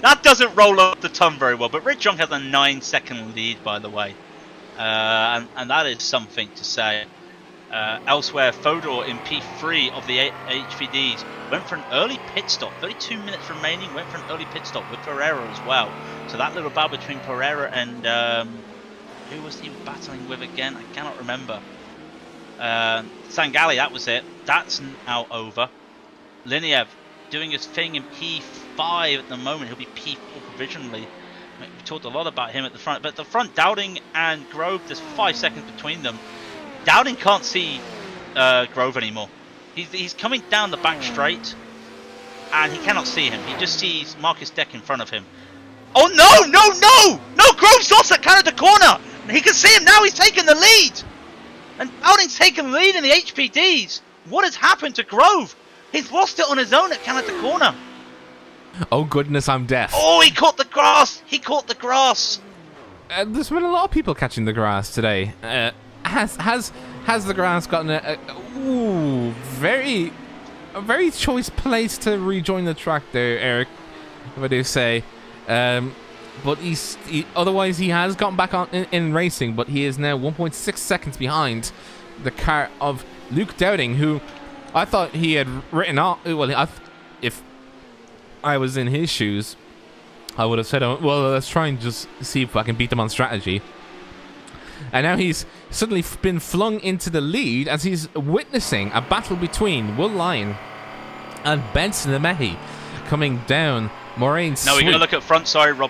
that doesn't roll up the tongue very well. But Rick Junk has a 9-second lead, by the way, and that is something to say. Elsewhere, Fodor in P3 of the HVDs went for an early pit stop. 32 minutes remaining, went for an early pit stop with Pereira as well. So that little battle between Pereira and who was he battling with again? I cannot remember. Sangali, that was it. That's now over. Liniev doing his thing in P5 at the moment. He'll be P4 provisionally. We talked a lot about him at the front. But at the front, Dowding and Grove, there's 5 seconds between them. Dowding can't see Grove anymore. He's coming down the back straight, and he cannot see him. He just sees Marcus Deck in front of him. Oh no! Grove's lost at Canada corner! He can see him now, he's taken the lead! And Dowding's taken the lead in the HPDs! What has happened to Grove? He's lost it on his own at Canada corner. Oh goodness, I'm deaf. Oh, he caught the grass! There's been a lot of people catching the grass today. Has the grass gotten a very choice place to rejoin the track there, Eric, if I do say. But otherwise he has gotten back on in racing, but he is now 1.6 seconds behind the car of Luke Dowding, who I thought he had written off. Well, if I was in his shoes, I would have said, well, let's try and just see if I can beat them on strategy. And now he's suddenly been flung into the lead as he's witnessing a battle between Will Lyon and Benson Nemethi coming down Moraine Sweet. No, we're going to look at front, sorry, Rob.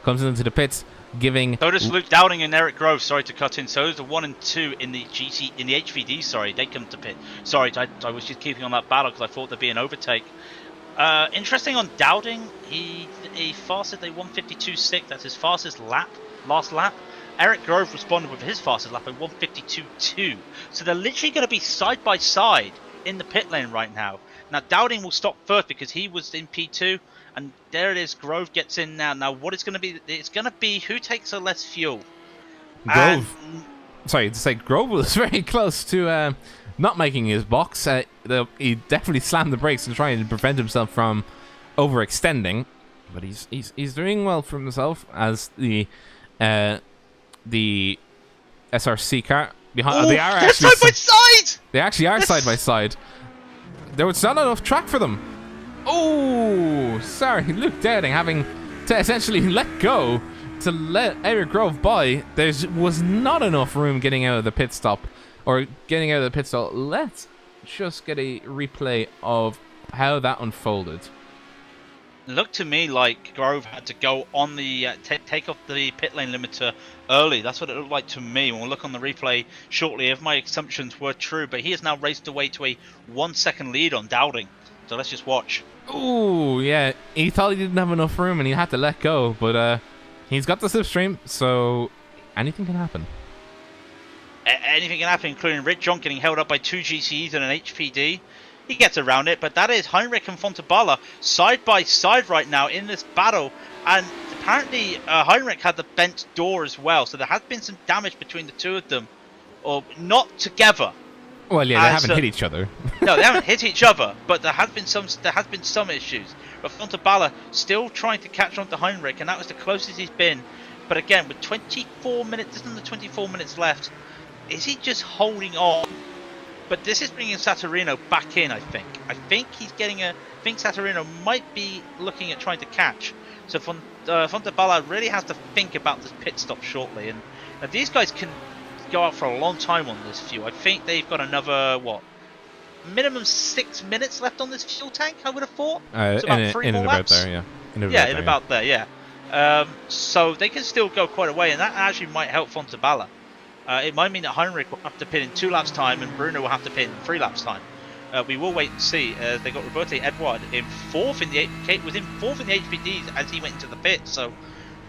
comes into the pits, giving... So does Luke Dowding and Eric Grove, sorry to cut in. So does the 1 and 2 in the HVD, sorry, they come to pit. Sorry, I was just keeping on that battle because I thought there'd be an overtake. Interesting on Dowding, he fasted a 152.6, that's his fastest lap, last lap. Eric Grove responded with his fastest lap at 152.2. So they're literally going to be side by side in the pit lane right now. Now Dowding will stop first because he was in P2, and there it is. Grove gets in now. Now what it's going to be? It's going to be who takes the less fuel. Grove. Sorry to say, Grove was very close to not making his box. He definitely slammed the brakes to try and prevent himself from overextending, but he's doing well for himself as the SRC car behind. They are actually side by side. They actually are side by side. There was not enough track for them. Oh, sorry, Luke Dowding having to essentially let go to let Eric Grove by. There was not enough room getting out of the pit stop, or getting out of the pit stop. Let's just get a replay of how that unfolded. Looked to me like Grove had to go on the take off the pit lane limiter early. That's what it looked like to me. We'll look on the replay shortly if my assumptions were true. But he has now raced away to a 1 second lead on Dowding. So let's just watch. Oh yeah, he thought he didn't have enough room and he had to let go. But he's got the slipstream, so anything can happen. Anything can happen, including Rick John getting held up by 2 GCEs and an HPD. He gets around it, but that is Heinrich and Fontebala side by side right now in this battle. And apparently Heinrich had the bent door as well, so there has been some damage between the two of them. Or not together. Well, yeah, they haven't hit each other. No, they haven't hit each other, but there has been some issues. But Fontebala still trying to catch on to Heinrich, and that was the closest he's been. But again, with 24 minutes, just under 24 minutes left, is he just holding on? But this is bringing Saturino back in, I think. I think Saturino might be looking at trying to catch. So Fontebala really has to think about this pit stop shortly. And now these guys can go out for a long time on this fuel. I think they've got another, minimum 6 minutes left on this fuel tank, I would have thought. So about 3 more laps. About there. So they can still go quite a way, and that actually might help Fontebala. It might mean that Heinrich will have to pit in 2 laps time and Bruno will have to pit in 3 laps time. We will wait and see. They got Roberto Edouard in 4th in the HPDs as he went into the pit. So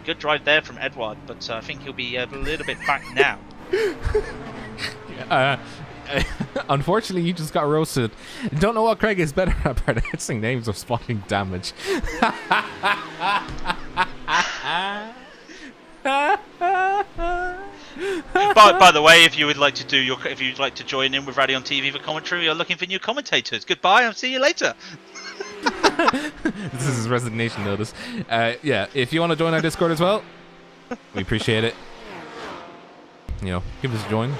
good drive there from Edouard, but I think he'll be a little bit back now. Unfortunately, you just got roasted. Don't know what Craig is better at pronouncing names or spotting damage. By the way, if you'd like to join in with Radio on TV for commentary, you're looking for new commentators. Goodbye, I'll see you later. This is his resignation notice. Yeah, if you want to join our Discord as well, we appreciate it. Give us a join.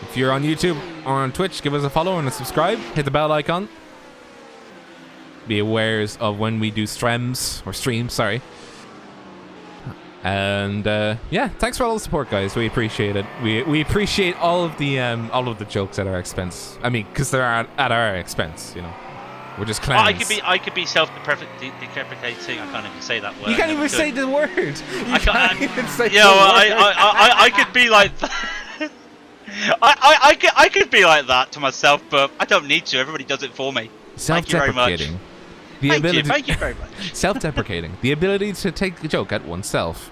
If you're on YouTube or on Twitch, give us a follow and a subscribe. Hit the bell icon. Be aware of when we do streams. And yeah, thanks for all the support, guys. We appreciate it. We appreciate all of the jokes at our expense. I mean, because they're at our expense, We're just clowns. I could be self-deprecating. I can't even say that word. You can't even say the word. I can't even say the word. I could be like that. I could be like that to myself, but I don't need to. Everybody does it for me. Self-deprecating. Thank you very much. Self-deprecating. The ability to take a joke at oneself.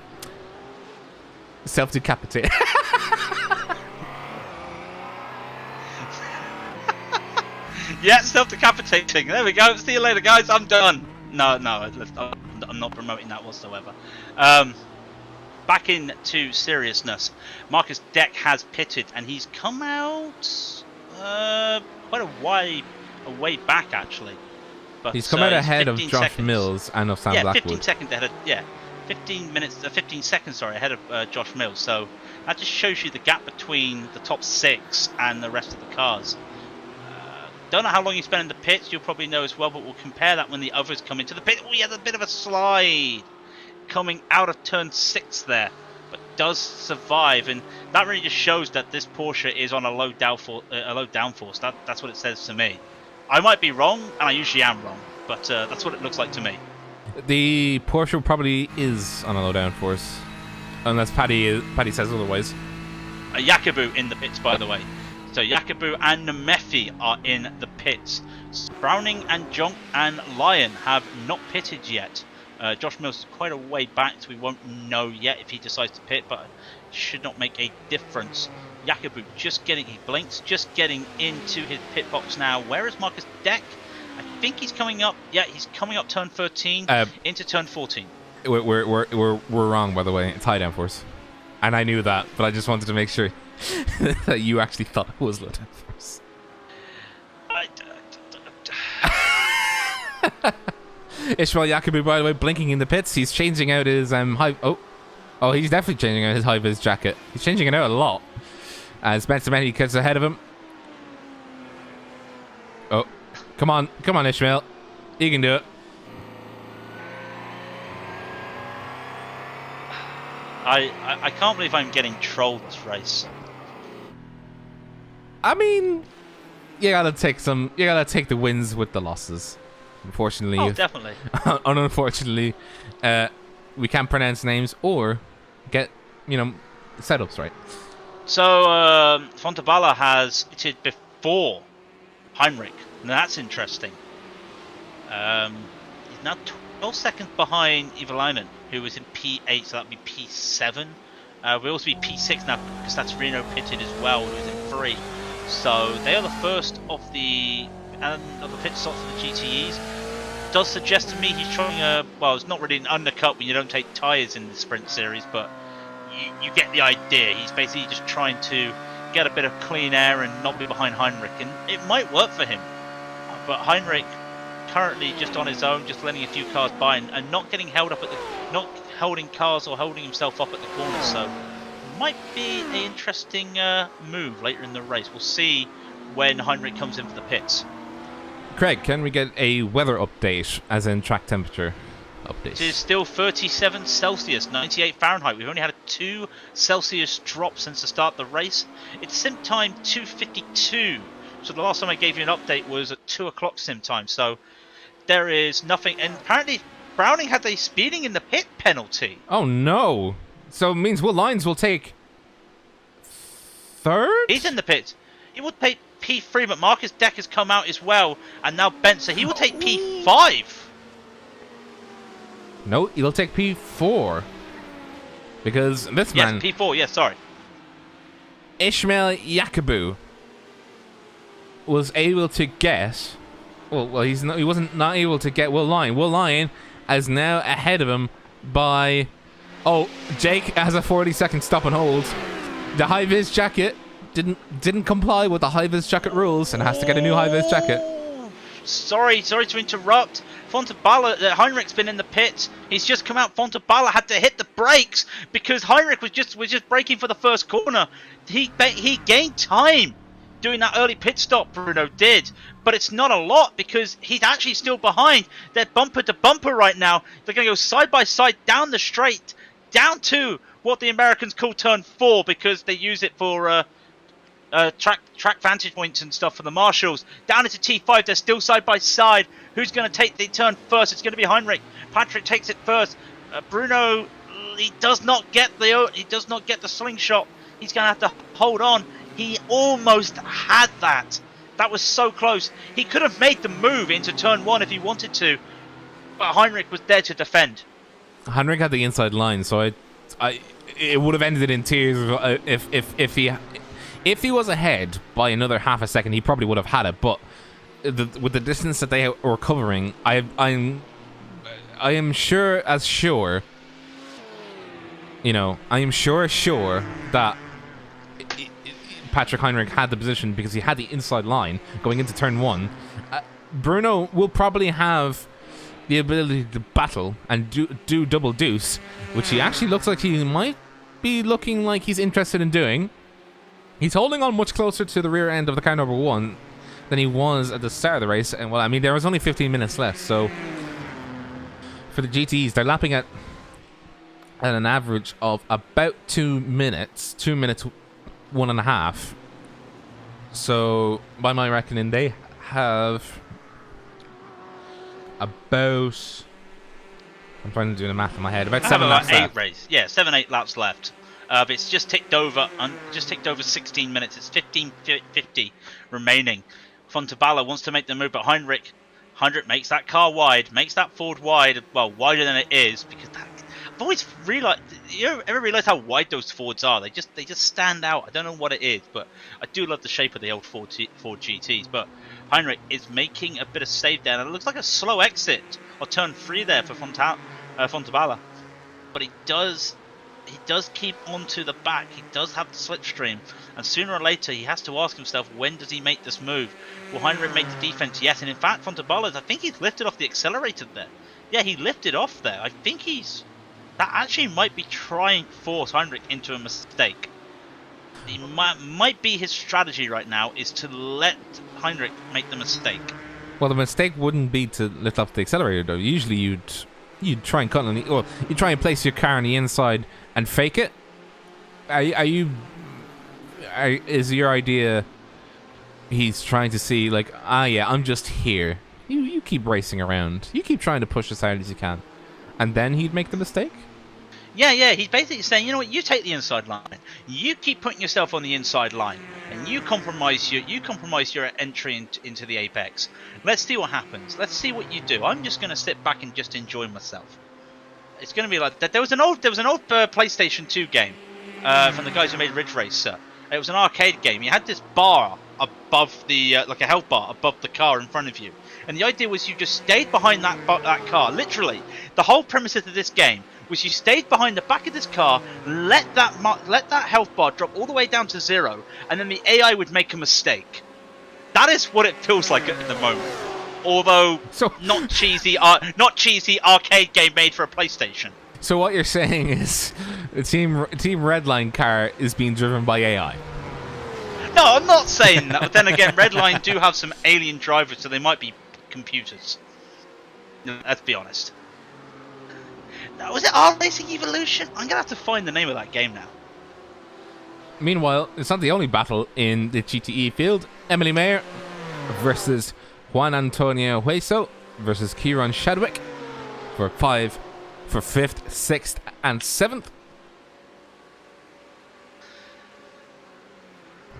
Self-decapitate. Yeah, self-decapitating. There we go. See you later, guys. I'm done. No, I'm not promoting that whatsoever. Back into seriousness. Marcus Deck has pitted, and he's come out quite a way back, actually. But, he's come out ahead of Josh Mills and of Sam Blackwood. 15 seconds ahead of, 15 seconds ahead of Josh Mills. So that just shows you the gap between the top 6 and the rest of the cars. Don't know how long you spent in the pits, you'll probably know as well, but we'll compare that when the others come into the pit. Oh, he has a bit of a slide coming out of turn 6 there, but does survive, and that really just shows that this Porsche is on a low downforce. That's what it says to me. I might be wrong, and I usually am wrong, but that's what it looks like to me. The Porsche probably is on a low downforce, unless Paddy says otherwise. Yakubu in the pits, by the way. So Yakubu and Nemefi are in the pits. Browning and Junk and Lion have not pitted yet. Josh Mills is quite a way back, so we won't know yet if he decides to pit, but it should not make a difference. Yakubu he blinks, just getting into his pit box now. Where is Marcus Deck? I think he's coming up. Yeah, he's coming up turn 13 into turn 14. We're wrong, by the way. It's high downforce, and I knew that, but I just wanted to make sure that you actually thought it was low downforce. Ishmael Yakubu, by the way, blinking in the pits. He's changing out his high. Oh, he's definitely changing out his high vis jacket. He's changing it out a lot. As Spencer Mendy gets ahead of him. Oh, come on, Ishmael, you can do it. I can't believe I'm getting trolled this race. I mean, you gotta take the wins with the losses. Unfortunately, definitely. Unfortunately, we can't pronounce names or get setups right. So Fontabala has pitted before Heinrich, and that's interesting. He's now 12 seconds behind Ivalainen, who was in P8, so that'd be P7. We'll also be P6 now because that's Reno pitted as well, who was in 3. So they are the first of the pit stops for the GTEs. Does suggest to me he's trying it's not really an undercut when you don't take tyres in the sprint series, but you get the idea. He's basically just trying to get a bit of clean air and not be behind Heinrich, and it might work for him. But Heinrich currently just on his own, just letting a few cars by and not getting held up not holding cars or holding himself up at the corner. So might be an interesting move later in the race. We'll see when Heinrich comes in for the pits. Craig, can we get a weather update, as in track temperature update? It is still 37 Celsius, 98 Fahrenheit. We've only had a 2 Celsius drop since the start of the race. It's sim time 2:52. So the last time I gave you an update was at 2 o'clock sim time. So there is nothing. And apparently Browning had a speeding in the pit penalty. Oh no. So it means Will Lyons will take third? He's in the pit. He would take P3, but Marcus Deck has come out as well, and now Bent, so he will take P5. No, he'll take P4. Because this man... Yes, P4, yes, sorry. Ishmael Yakubu was able to get... Well, he wasn't not able to get Will Lyon. Will Lyon is now ahead of him by... Oh, Jake has a 40-second stop and hold. The high-vis jacket didn't comply with the high-vis jacket rules and has to get a new high-vis jacket. Sorry to interrupt. Fontabala, Heinrich's been in the pit. He's just come out. Fontabala had to hit the brakes because Heinrich was just braking for the first corner. He gained time doing that early pit stop. Bruno did, but it's not a lot because he's actually still behind. They're bumper to bumper right now. They're going to go side by side down the straight, down to what the Americans call turn 4 because they use it for track vantage points and stuff for the marshals. Down into T5, they're still side by side. Who's going to take the turn first? It's going to be Heinrich. Patrick takes it first. Bruno, he does not get the slingshot. He's going to have to hold on. He almost had that. That was so close. He could have made the move into turn 1 if he wanted to, but Heinrich was there to defend. Heinrich had the inside line, so it would have ended in tears if he was ahead by another half a second. He probably would have had it, but with the distance that they were covering, I am sure that Patrick Heinrich had the position because he had the inside line going into turn 1. Bruno will probably have the ability to battle and do double deuce, which he actually looks like he might be looking like he's interested in doing. He's holding on much closer to the rear end of the car number 1 than he was at the start of the race. And well, I mean, there was only 15 minutes left, so for the GTEs, they're lapping at an average of about 2 minutes, 1.5. So by my reckoning, they have about I'm trying to do the math in my head. About I have 7 laps about 8 left. races. Yeah, 7-8 laps left. But it's just ticked over 16 minutes. It's 15:50 remaining. Fontaballa wants to make the move, but Heinrich makes that car wide, makes that Ford wide, well, wider than it is, because I've always realized, ever realized how wide those Fords are? They just stand out. I don't know what it is, but I do love the shape of the old Ford GTs. But Heinrich is making a bit of save there, and it looks like a slow exit or turn 3 there for Fontaballa. But he does keep onto the back. He does have the slipstream, and sooner or later he has to ask himself, when does he make this move? Will Heinrich make the defense? Yes, and in fact, Fontaballa, I think he's lifted off the accelerator there. Yeah, he lifted off there. I think that actually might be trying to force Heinrich into a mistake. He might be his strategy right now, is to let Heinrich make the mistake. Well, the mistake wouldn't be to lift up the accelerator, though. Usually you'd try and cut on the, or you try and place your car on the inside and fake it. Is your idea he's trying to see, like, yeah, I'm just here. You keep racing around. You keep trying to push as hard as you can. And then he'd make the mistake? Yeah, he's basically saying, you know what, you take the inside line. You keep putting yourself on the inside line, and you compromise your entry into the apex. Let's see what happens. Let's see what you do. I'm just going to sit back and just enjoy myself. It's going to be like that. There was an old PlayStation 2 game from the guys who made Ridge Racer. It was an arcade game. You had this bar above the like a health bar above the car in front of you, and the idea was you just stayed behind that car. Literally, the whole premise of this game was you stayed behind the back of this car, let that health bar drop all the way down to 0, and then the AI would make a mistake. That is what it feels like at the moment. Although not cheesy arcade game made for a PlayStation. So what you're saying is the Team Redline car is being driven by AI. No, I'm not saying that. But then again, Redline do have some alien drivers, so they might be computers. Let's be honest. Now, was it iRacing Evolution? I'm gonna have to find the name of that game now. Meanwhile, it's not the only battle in the GTE field. Emily Mayer versus Juan Antonio Hueso versus Kieran Shadwick for 5th, 6th, and 7th.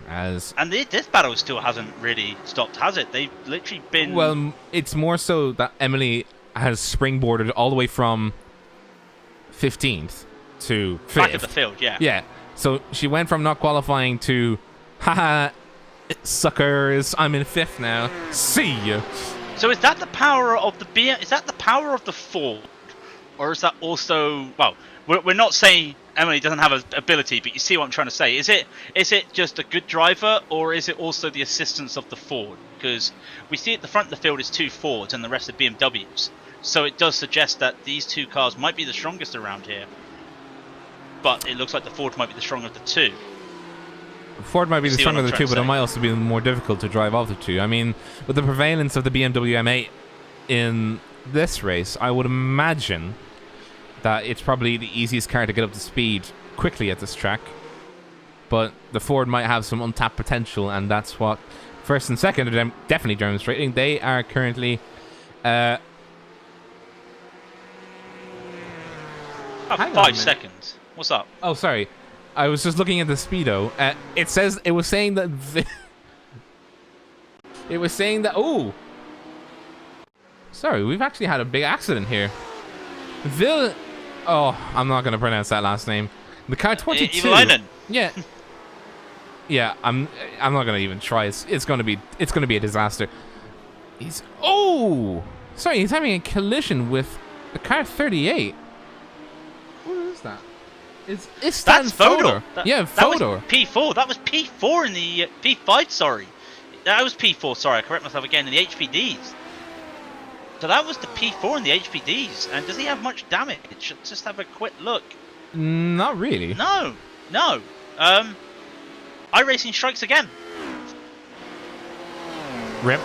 And this battle still hasn't really stopped, has it? They've literally been... Well, it's more so that Emily has springboarded all the way from 15th to 5th. Back of the field, yeah. Yeah. So she went from not qualifying to, haha, suckers, I'm in 5th now. See ya. So is that the power of the is that the power of the Ford, or is that also, well, we're not saying Emily doesn't have an ability, but you see what I'm trying to say. Is it just a good driver, or is it also the assistance of the Ford? Because we see at the front of the field is 2 Fords and the rest are BMWs. So it does suggest that these 2 cars might be the strongest around here. But it looks like the Ford might be the stronger of the 2. Ford might be the stronger of the 2, but it might also be more difficult to drive of the 2. I mean, with the prevalence of the BMW M8 in this race, I would imagine that it's probably the easiest car to get up to speed quickly at this track. But the Ford might have some untapped potential, and that's what 1st and 2nd are definitely demonstrating. They are currently... 5 seconds. What's up? Oh, sorry. I was just looking at the speedo. It was saying that... it was saying that... Oh! Sorry, we've actually had a big accident here. Oh, I'm not going to pronounce that last name. The car 22. Ivalainen. Yeah. Yeah, I'm not going to even try. It's going to be a disaster. Sorry, he's having a collision with the car 38. What is that? That's Fodor. Yeah, Fodor. That was P4. That was P4 in the P5. Sorry, that was P4. Sorry, I correct myself again. In the HPDs. So that was the P4 in the HPDs. And does he have much damage? Let's just have a quick look. Not really. No. iRacing strikes again. Rip.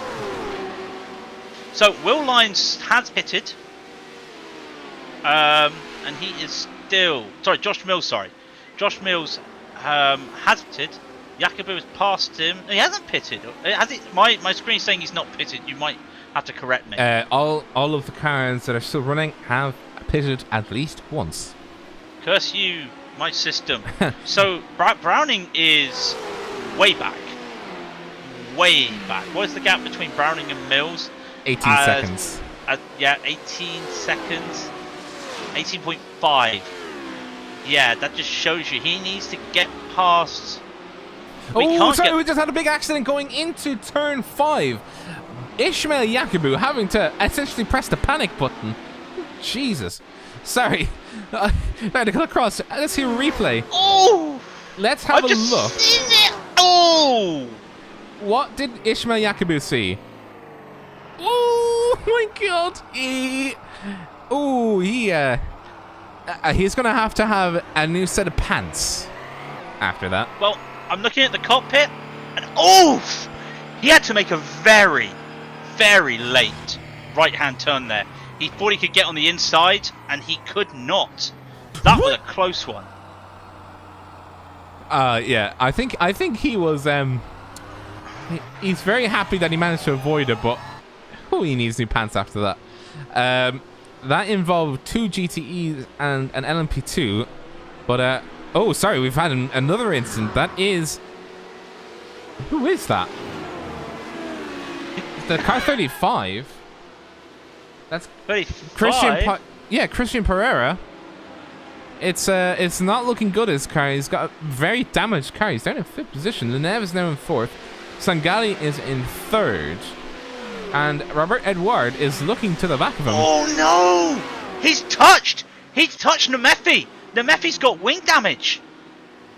So Will Lyons has pitted. And he is still... Sorry, Josh Mills, Josh Mills has pitted. Jacobo has passed him. No, he hasn't pitted. My screen's saying he's not pitted. You might have to correct me. All of the cars that are still running have pitted at least once. Curse you, my system. So Browning is way back. Way back. What is the gap between Browning and Mills? 18 seconds. Yeah, 18 seconds. 18.5. Yeah, that just shows you he needs to get past. We just had a big accident going into turn 5. Ishmael Yakubu having to essentially press the panic button. Jesus. Sorry. Now to go across. Let's see a replay. Oh! Let's have a look. Seen it. Oh! What did Ishmael Yakubu see? Oh my God! He's gonna have to have a new set of pants after that. Well, I'm looking at the cockpit, and oof! He had to make a very, very late right-hand turn there. He thought he could get on the inside, and he could not. That was a close one. Yeah, I think he was he's very happy that he managed to avoid it, but he needs new pants after that. That involved 2 GTEs and an LMP2, but sorry, we've had another incident. That is, who is that? The car 35. That's 35? Christian Pereira. It's not looking good, his car. He's got a very damaged car. He's down in 5th position. Lenev is now in 4th. Sangali is in 3rd. And Robert Edouard is looking to the back of him. Oh no! He's touched Nemefi! Nemefi's got wing damage!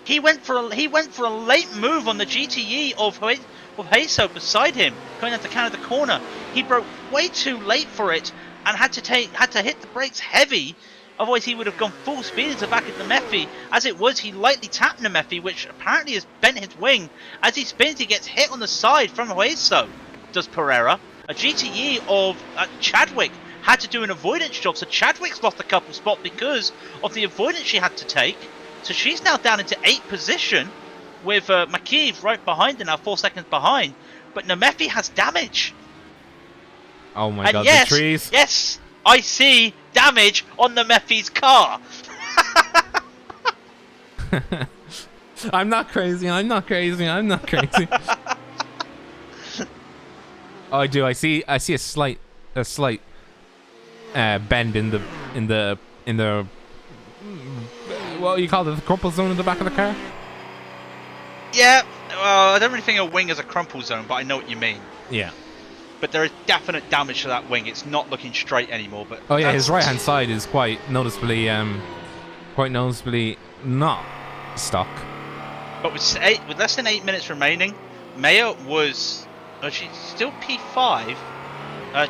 He went for a late move on the GTE of Heiso beside him, going out to counter the corner. He broke way too late for it and had to hit the brakes heavy. Otherwise, he would have gone full speed into the back of Nemefi. As it was, he lightly tapped Nemefi, which apparently has bent his wing. As he spins, he gets hit on the side from Hueso, does Pereira. A GTE of Chadwick had to do an avoidance job, so Chadwick's lost a couple spots because of the avoidance she had to take. So she's now down into 8th position with Makiv right behind her now, 4 seconds behind. But Nemefi has damage. Oh my God, yes, the trees. Yes, I see damage on Nemefi's car. I'm not crazy. Oh, I do. I see a slight bend in the what do you call it, the crumple zone in the back of the car? Yeah, I don't really think a wing is a crumple zone, but I know what you mean. Yeah. But there is definite damage to that wing. It's not looking straight anymore. But oh yeah, his right hand side is quite noticeably not stock. But with less than 8 minutes remaining, Maya was she's still P5.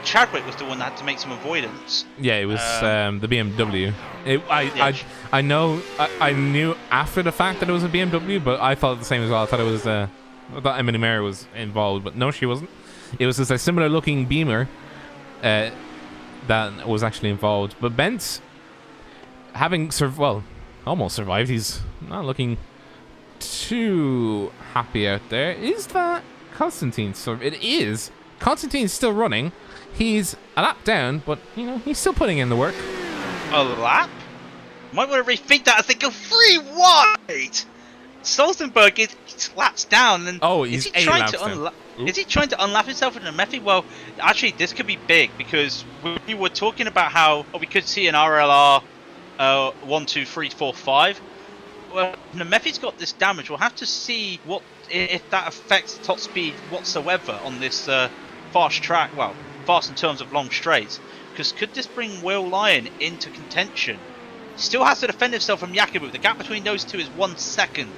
Chadwick was the one that had to make some avoidance. Yeah, it was the BMW. I knew after the fact that it was a BMW, but I thought the same as well. I thought it was I thought Emily Mare was involved, but no, she wasn't. It was just a similar looking Beamer that was actually involved. But Bent's having almost survived. He's not looking too happy out there. Is that Constantine? So it is. Constantine's still running. He's a lap down, but he's still putting in the work. A lap? Might want to rethink that. I think a 3 wide. Stoltenberg is laps down, and he's 8 laps down. Is he trying to unlap himself with Nemefi? Well, actually, this could be big because we were talking about how we could see an RLR 1, 2, 3, 4, 5. Well, Nemefi's got this damage. We'll have to see if that affects top speed whatsoever on this fast track. Well, fast in terms of long straights. Because could this bring Will Lyon into contention? Still has to defend himself from Yakubu. The gap between those two is 1 second.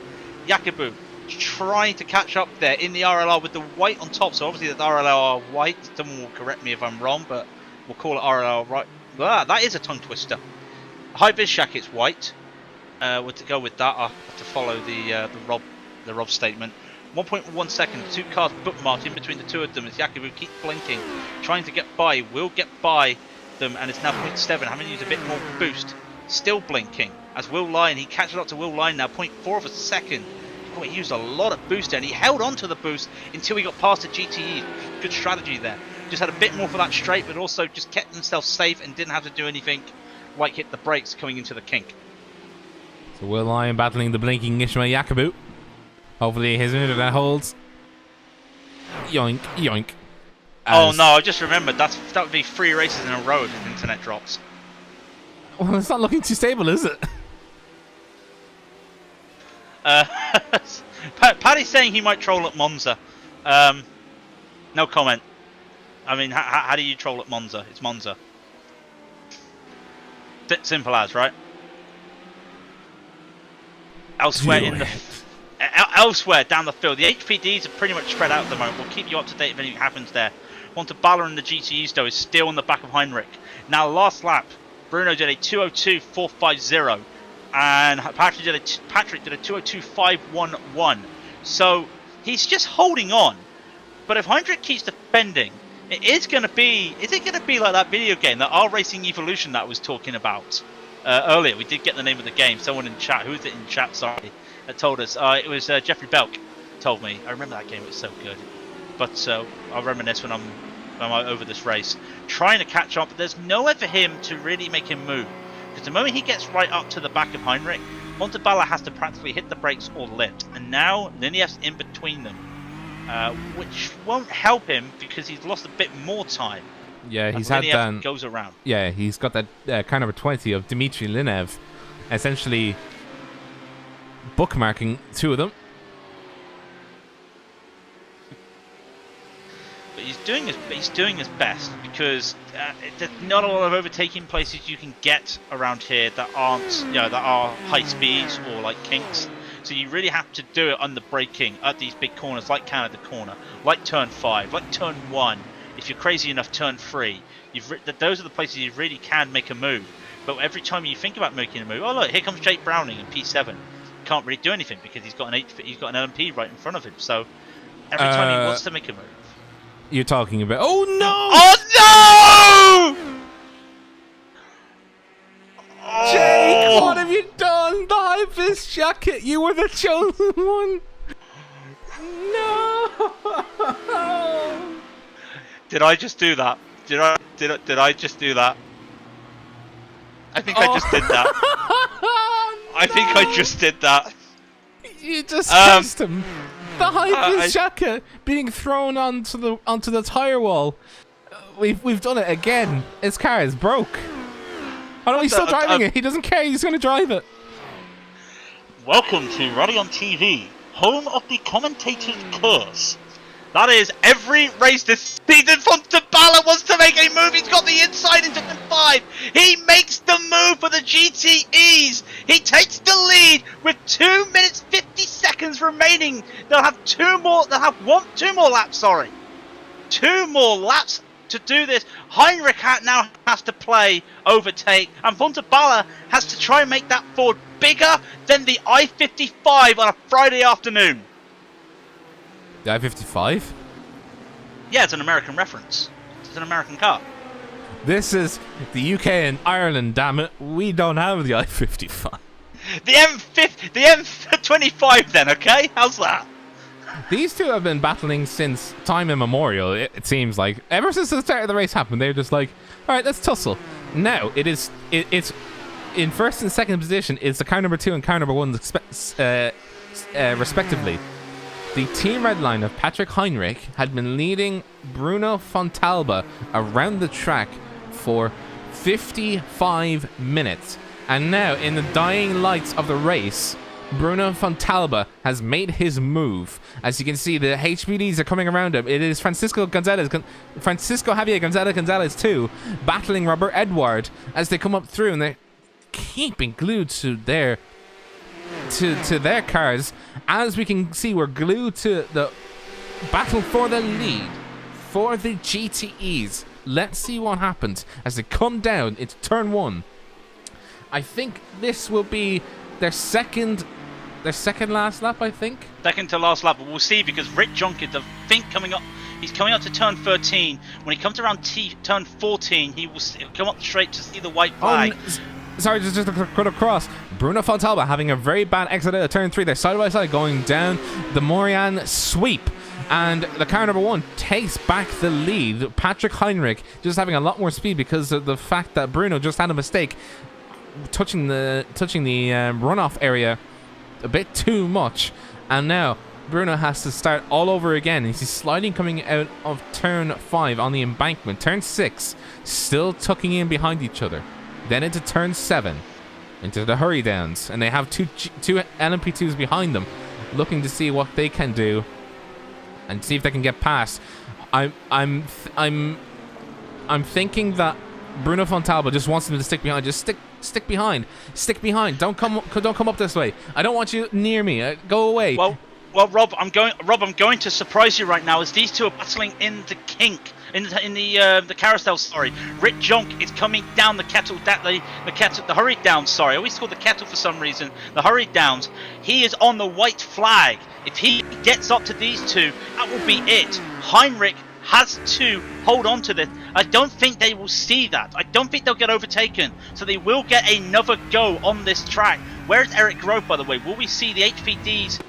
Yakubu trying to catch up there in the RLR with the white on top. So obviously the RLR white. Someone will correct me if I'm wrong, but we'll call it RLR right. That is a tongue twister. High vis jacket's white. To go with that, I have to follow the Rob statement. 1.1 second, 2 cars bookmarked in between the two of them as Yakubu keeps blinking, trying to get by, will get by them, and it's now 0.7, having to use a bit more boost. Still blinking as Will Lyon, he catches up to Will Lyon now, 0.4 of a second. Oh, he used a lot of boost there, and he held on to the boost until he got past the GTE. Good strategy there. just had a bit more for that straight, but also just kept themselves safe and didn't have to do anything like hit the brakes coming into the kink. So Will Lyon battling the blinking Ishmael Yakubu. Hopefully his internet holds. Yoink, yoink. Oh no, I just remembered that would be 3 races in a row if his internet drops. Well, it's not looking too stable, is it? Paddy's saying he might troll at Monza. No comment. I mean, how do you troll at Monza? It's Monza. Simple as, right? Elsewhere elsewhere down the field, the HPDs are pretty much spread out at the moment. We'll keep you up to date if anything happens there. Montaballa in the GTEs though is still on the back of Heinrich. Now last lap, Bruno did a 2:02.450, and Patrick did a 2:02.511. So he's just holding on. But if Heinrich keeps defending, is it going to be like that video game, that iRacing Evolution that I was talking about earlier? We did get the name of the game. Someone in chat, who was it in chat, sorry, that told us. It was Jeffrey Belk told me. I remember that game, it was so good. But I'll reminisce when I'm over this race. Trying to catch up, but there's nowhere for him to really make him move. Because the moment he gets right up to the back of Heinrich, Montaballa has to practically hit the brakes or lift. And now Liniev's in between them. Which won't help him because he's lost a bit more time. Yeah, he's had that. Goes around. Yeah, he's got that car number 20 of Dmitry Linev, essentially bookmarking 2 of them. But he's doing his best because there's not a lot of overtaking places you can get around here that aren't, that are high speeds or like kinks. So you really have to do it under braking at these big corners, like Canada Corner, like Turn 5, like Turn 1. If you're crazy enough, Turn 3. Those are the places you really can make a move. But every time you think about making a move, oh look, here comes Jake Browning in P7. Can't really do anything because he's got an LMP right in front of him. So every time he wants to make a move. You're talking about? Oh no! Oh no! Jake, what have you done? The high-vis jacket. You were the chosen one. No. Did I just do that? Did I just do that? I think I just did that. I think I just did that. You just chased him. The high-vis jacket being thrown onto the tire wall. We've done it again. His car is broke. Oh no, he's still driving it. He doesn't care. He's going to drive it. Welcome to Radion TV, home of the commentator's curse. That is, every race this season, Montaballa wants to make a move. He's got the inside into the 5. He makes the move for the GTEs. He takes the lead with 2 minutes 50 seconds remaining. They'll have two more laps. Sorry, 2 more laps to do this. Heinrich now has to play overtake, and Montaballa has to try and make that Ford bigger than the I-55 on a Friday afternoon. The I-55? Yeah, it's an American reference. It's an American car. This is the UK and Ireland, damn it. We don't have the I-55. The M25 then, okay? How's that? These two have been battling since time immemorial, it seems like. Ever since the start of the race happened, they're just like, alright, let's tussle. Now, it's in first and second position, it's the car number 2 and car number 1 respectively. The team red line of Patrick Heinrich had been leading Bruno Fontalba around the track for 55 minutes. And now, in the dying lights of the race, Bruno Fontalba has made his move. As you can see, the HPDs are coming around him. It is Francisco Javier Gonzalez too, battling Robert Edward as they come up through, and they're keeping glued to their cars. As we can see, we're glued to the battle for the lead for the GTEs. Let's see what happens as they come down into turn 1. I think this will be their second last lap, I think. Second to last lap, but we'll see, because Rick Junkett, I think, he's coming up to turn 13. When he comes around turn 14, he will come up straight to see the white flag. Sorry, just to cut across. Bruno Fontalba having a very bad exit out of turn 3. They're side by side going down the Morian sweep. And the car number 1 takes back the lead. Patrick Heinrich just having a lot more speed because of the fact that Bruno just had a mistake touching the runoff area a bit too much. And now Bruno has to start all over again. He's sliding coming out of turn 5 on the embankment. Turn 6, still tucking in behind each other. Then into turn 7, into the hurry downs. And they have two LMP2s behind them, looking to see what they can do and see if they can get past. I'm thinking that Bruno Fontalba just wants them to stick behind. Just stick behind. Stick behind. Don't come up this way. I don't want you near me. Go away. Well, Rob, I'm going to surprise you right now as these two are battling in the kink. In the carousel, sorry. Rick Junk is coming down the kettle, the hurried downs, sorry. I always call the kettle for some reason. The hurried downs. He is on the white flag. If he gets up to these two, that will be it. Heinrich has to hold on to this. I don't think they will see that. I don't think they'll get overtaken. So they will get another go on this track. Where is Eric Grove, by the way? Will we see the HPDs?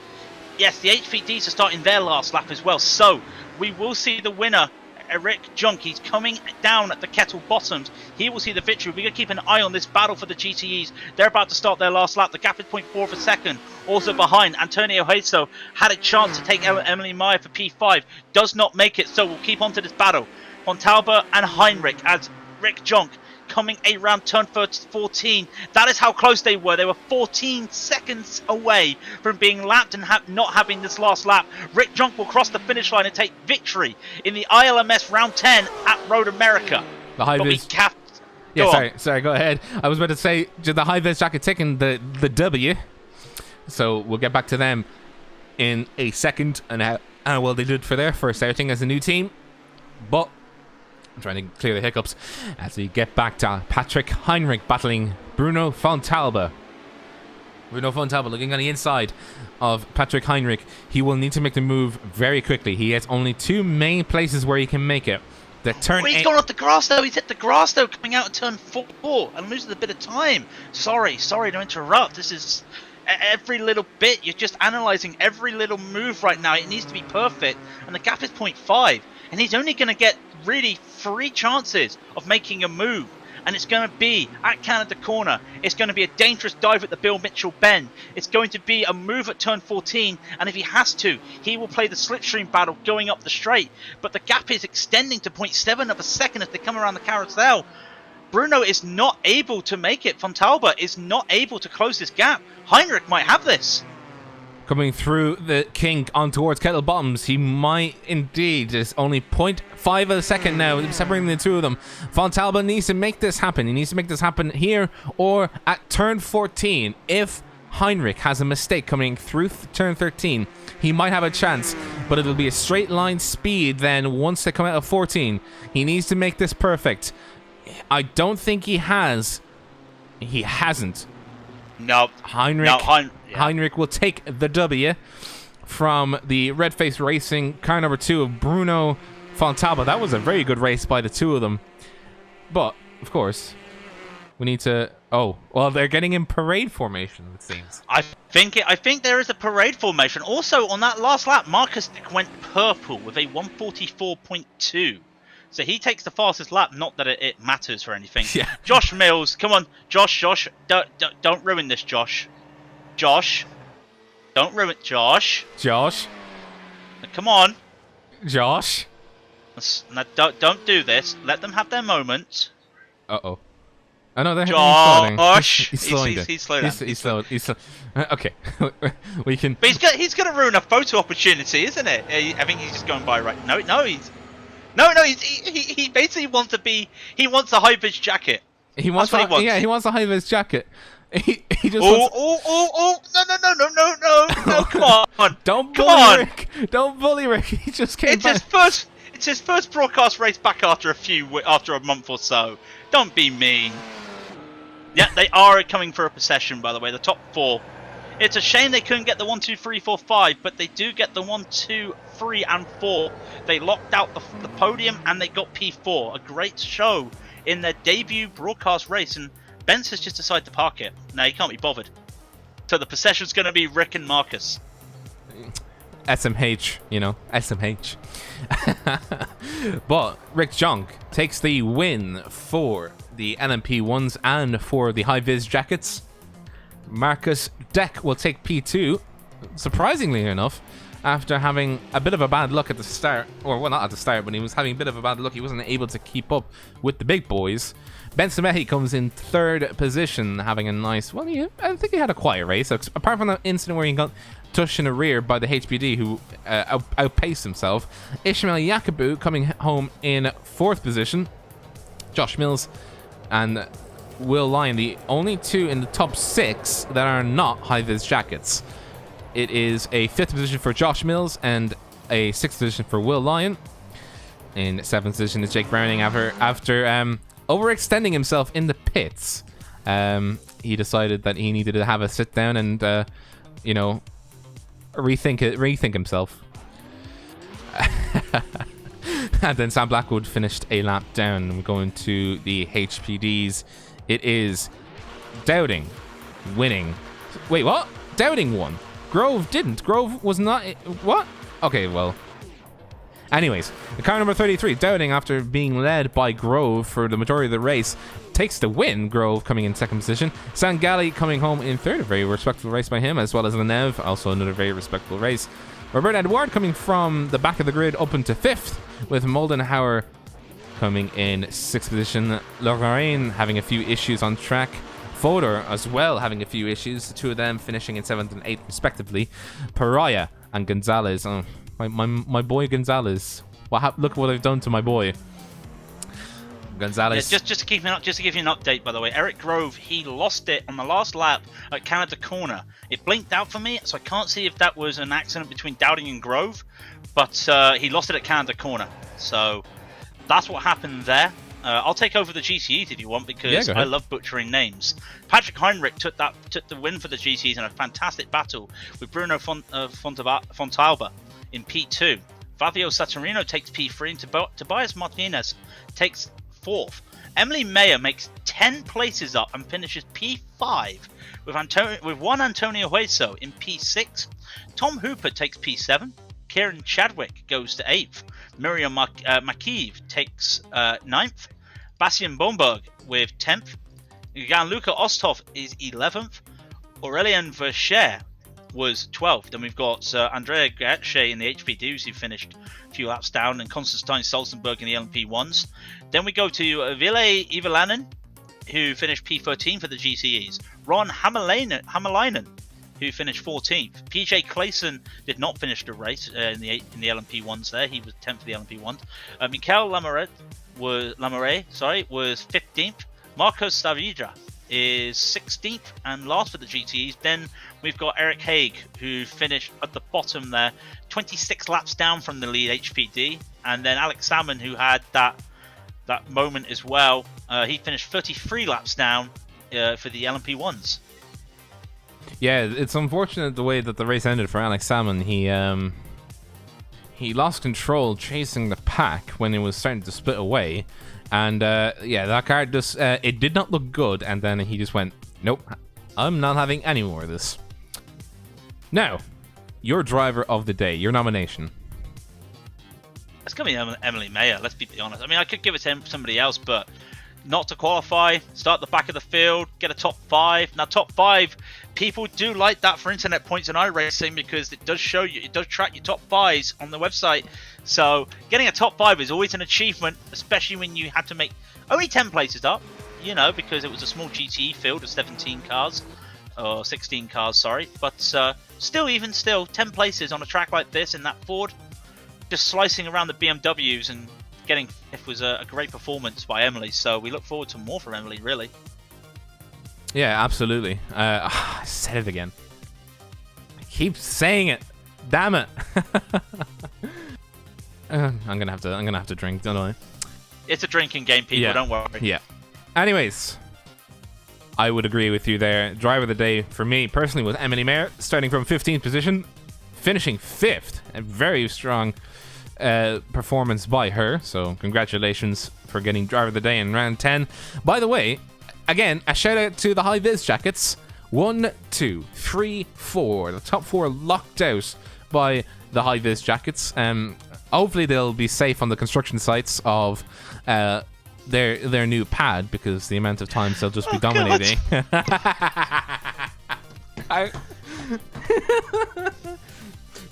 Yes, the HPDs are starting their last lap as well. So we will see the winner, Eric Junk. He's coming down at the kettle bottoms. He will see the victory. We're going to keep an eye on this battle for the GTEs. They're about to start their last lap. The gap is 0.4 of a second. Also behind, Antonio Heso had a chance to take Emily Meyer for P5. Does not make it, so we'll keep on to this battle. Fontalba and Heinrich as Rick Junk coming around turn 14. That is how close they were. They were 14 seconds away from being lapped and not having this last lap. Rick Junk will cross the finish line and take victory in the ILMS round 10 at Road America. The high vis. Sorry, go ahead. I was about to say the high vis jacket taking the W. So we'll get back to them in a second and how well they did for their first outing as a new team. But I'm trying to clear the hiccups as we get back to Patrick Heinrich battling Bruno Fontalba. Bruno Fontalba looking on the inside of Patrick Heinrich. He will need to make the move very quickly. He has only 2 main places where he can make it. The turn he's gone off the grass though. He's hit the grass though coming out of turn 4 and loses a bit of time. Sorry to interrupt. This is every little bit. You're just analysing every little move right now. It needs to be perfect. And the gap is 0.5. And he's only going to get really 3 chances of making a move. And it's going to be at Canada Corner. It's going to be a dangerous dive at the Bill Mitchell bend. It's going to be a move at turn 14. And if he has to, he will play the slipstream battle going up the straight. But the gap is extending to 0.7 of a second as they come around the carousel. Bruno is not able to make it. Fontalba is not able to close this gap. Heinrich might have this. Coming through the kink on towards Kettle Bottoms, he might indeed. It's only 0.5 of a second now, separating the two of them. Fontalba needs to make this happen. He needs to make this happen here or at turn 14. If Heinrich has a mistake coming through turn 13, he might have a chance, but it'll be a straight line speed then once they come out of 14. He needs to make this perfect. I don't think he has. He hasn't. No. Heinrich will take the W from the Red Face Racing car number 2 of Bruno Fontalba. That was a very good race by the two of them. But, of course, we need to... Oh, well, they're getting in parade formation, it seems. I think there is a parade formation. Also, on that last lap, Marcus went purple with a 144.2. So he takes the fastest lap. Not that it matters for anything. Yeah. Josh Mills, come on, Josh, don't ruin this, Josh. Don't ruin, Josh. Come on, Josh. Now, don't do this. Let them have their moment. Uh-oh. Oh no, they're Josh. He's slowing down. He's slowing down. He's slow. Okay, we can. But he's gonna ruin a photo opportunity, isn't it? I think he's just going by right. No, he basically wants to be. He wants a high vis jacket. He wants he wants a high vis jacket. He just. No! Come on! Don't bully Rick. He just came back. It's his first broadcast race back after a month or so. Don't be mean. Yeah, they are coming for a possession, by the way. The top 4. It's a shame they couldn't get the 1, 2, 3, 4, 5, but they do get the 1, 2, 3, and 4. They locked out the podium and they got P4. A great show in their debut broadcast race, and Benz has just decided to park it. No, he can't be bothered. So the possession's going to be Rick and Marcus. SMH, you know, SMH. But Rick Junk takes the win for the LMP1s and for the high-vis jackets. Marcus Deck will take P2, surprisingly enough, after having a bit of a bad luck at the start. Or, well, not at the start, but he was having a bit of a bad luck. He wasn't able to keep up with the big boys. Ben Samehi comes in 3rd position, having a nice... Well, I think he had a quiet race, apart from the incident where he got touched in the rear by the HPD, who outpaced himself. Ishmael Yakubu coming home in 4th position. Josh Mills and Will Lyon, the only 2 in the top 6 that are not high-vis jackets. It is a 5th position for Josh Mills and a 6th position for Will Lyon. In 7th position is Jake Browning after overextending himself in the pits. He decided that he needed to have a sit down and, you know, rethink himself. And then Sam Blackwood finished a lap down. We're going to the HPDs. It is Dowding winning. Wait, what? Dowding won. Grove didn't. Grove was not... What? Okay, well... Anyways, the car number 33, Dowding, after being led by Grove for the majority of the race, takes the win. Grove coming in 2nd position. Sangali coming home in 3rd, a very respectable race by him, as well as Lenev, also another very respectable race. Robert Edward coming from the back of the grid up into 5th, with Moldenhauer coming in 6th position. Lorraine having a few issues on track. Fodor as well having a few issues, the 2 of them finishing in 7th and 8th respectively. Pariah and Gonzalez. Oh, my boy Gonzalez. Look what I've done to my boy. Gonzalez. Yeah, just to give you an update, by the way, Eric Grove, he lost it on the last lap at Canada Corner. It blinked out for me, so I can't see if that was an accident between Dowding and Grove, but he lost it at Canada Corner. So that's what happened there. I'll take over the GCEs if you want, because I love butchering names. Patrick Heinrich took the win for the GCEs in a fantastic battle with Bruno Fontalba in P2. Fabio Saturnino takes P3 and Tobias Martinez takes 4th. Emily Mayer makes 10 places up and finishes P5 with one Antonio Hueso in P6. Tom Hooper takes P7. Kieran Chadwick goes to 8th. Miriam Makiv takes 9th. Bastian Bomberg with 10th. Gianluca Osthoff is 11th. Aurelien Vercher was 12th. Then we've got Andrea Gatsche in the HPDs, who finished a few laps down, and Konstantin Stolzenberg in the LMP1s. Then we go to Ville Ivalainen, who finished P13 for the GCEs. Ron Hamalainen, who finished 14th. PJ Clayson did not finish the race in the LMP1s there. He was 10th for the LMP1s. Mikel Lamoret was 15th. Marcos Stavridra is 16th and last for the GTEs. Then we've got Eric Haig, who finished at the bottom there, 26 laps down from the lead HPD. And then Alex Salmon, who had that moment as well, he finished 33 laps down for the LMP1s. Yeah, it's unfortunate the way that the race ended for Alex Salmon. He lost control chasing the pack when it was starting to split away. And yeah, that car just it did not look good, and then he just went, nope, I'm not having any more of this. Now, your driver of the day, your nomination. It's going to be Emily Mayer, let's be honest. I mean, I could give it to somebody else, but not to qualify, start at the back of the field, get a top 5. Now, top 5, people do like that for internet points in iRacing, because it does show you, it does track your top 5s on the website. So getting a top 5 is always an achievement, especially when you had to make only 10 places up, you know, because it was a small GTE field of 17 cars, or 16 cars, sorry. But still, 10 places on a track like this in that Ford, just slicing around the BMWs and getting, it was a great performance by Emily. So we look forward to more from Emily, really. Yeah, absolutely. I said it again. I keep saying it. Damn it. I'm gonna have to drink, don't I? It's a drinking game, people. Don't worry. Yeah. Anyways, I would agree with you there. Driver of the day for me personally was Emily Mayer, starting from 15th position, finishing 5th. A very strong performance by her. So congratulations for getting driver of the day in round 10. By the way, again, a shout out to the high vis jackets. 1, 2, 3, 4. The top 4 locked out buy the high-vis jackets. Hopefully they'll be safe on the construction sites of their new pad, because the amount of times they'll just be dominating.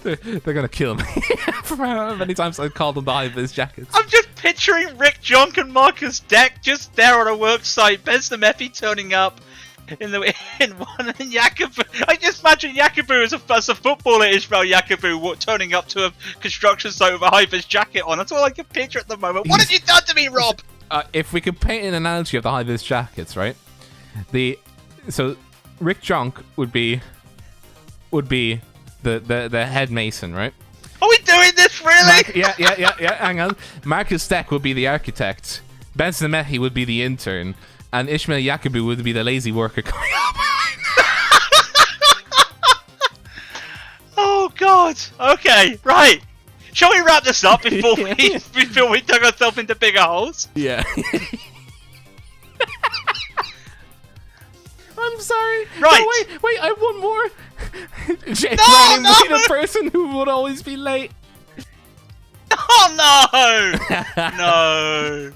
They're gonna kill me for how many times I called them the high-vis jackets. I'm just picturing Rick, Jonk, and Marcus Deck just there on a work site. Ben Stameffi turning up in one and Yakubu. I just imagine Yakubu as a footballer, Israel Yakubu, turning up to a construction site with a high-vis jacket on. That's all I can picture at the moment. What have you done to me, Rob? If we could paint an analogy of the high-vis jackets, right? So Rick Jonk would be the head mason, right? Are we doing this really? Yeah. Hang on. Marcus Deck would be the architect. Ben Stameffi would be the intern, and Ishmael Yakubu would be the lazy worker. Oh God. Okay. Right. Shall we wrap this up before we dug ourselves into bigger holes? Yeah. I'm sorry. Right. No, wait, I have one more. Jay No! be the person who would always be late. Oh no! No.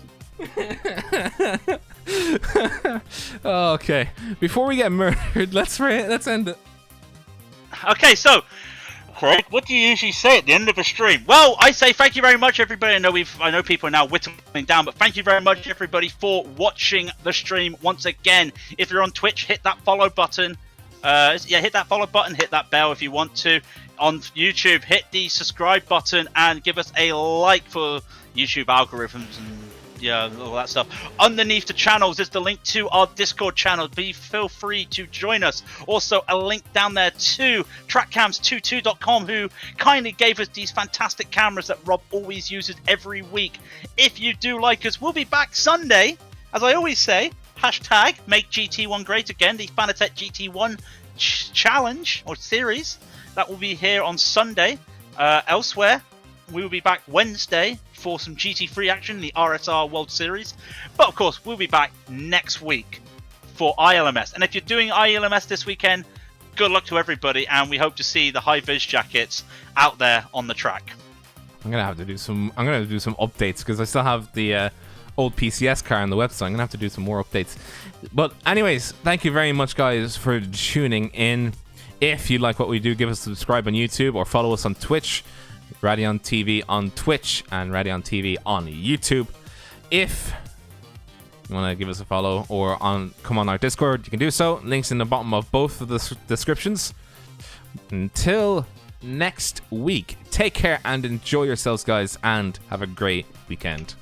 Okay. Before we get murdered, let's end it. Okay, so Craig, what do you usually say at the end of a stream? Well, I say thank you very much, everybody. I know people are now whittling down, but thank you very much, everybody, for watching the stream once again. If you're on Twitch, hit that follow button. Hit that follow button, hit that bell if you want to. On YouTube, hit the subscribe button and give us a like for YouTube algorithms and all that stuff. Underneath the channels is the link to our Discord channel. Feel free to join us. Also, a link down there to trackcams22.com, who kindly gave us these fantastic cameras that Rob always uses every week. If you do like us, we'll be back Sunday, as I always say. Hashtag make GT1 great again, the Fanatec GT1 challenge or series that will be here on Sunday. Elsewhere, we will be back Wednesday for some GT3 action, the RSR World Series. But of course, we'll be back next week for iLMS. And if you're doing iLMS this weekend, good luck to everybody, and we hope to see the high-vis jackets out there on the track. I'm gonna have to do some updates, because I still have the old PCS car on the website. I'm gonna have to do some more updates. But anyways, thank you very much, guys, for tuning in. If you like what we do, give us a subscribe on YouTube or follow us on Twitch. Radion TV on Twitch and Radion TV on YouTube. If you want to give us a follow or come on our Discord, you can do so. Links in the bottom of both of the descriptions. Until next week, take care and enjoy yourselves, guys, and have a great weekend.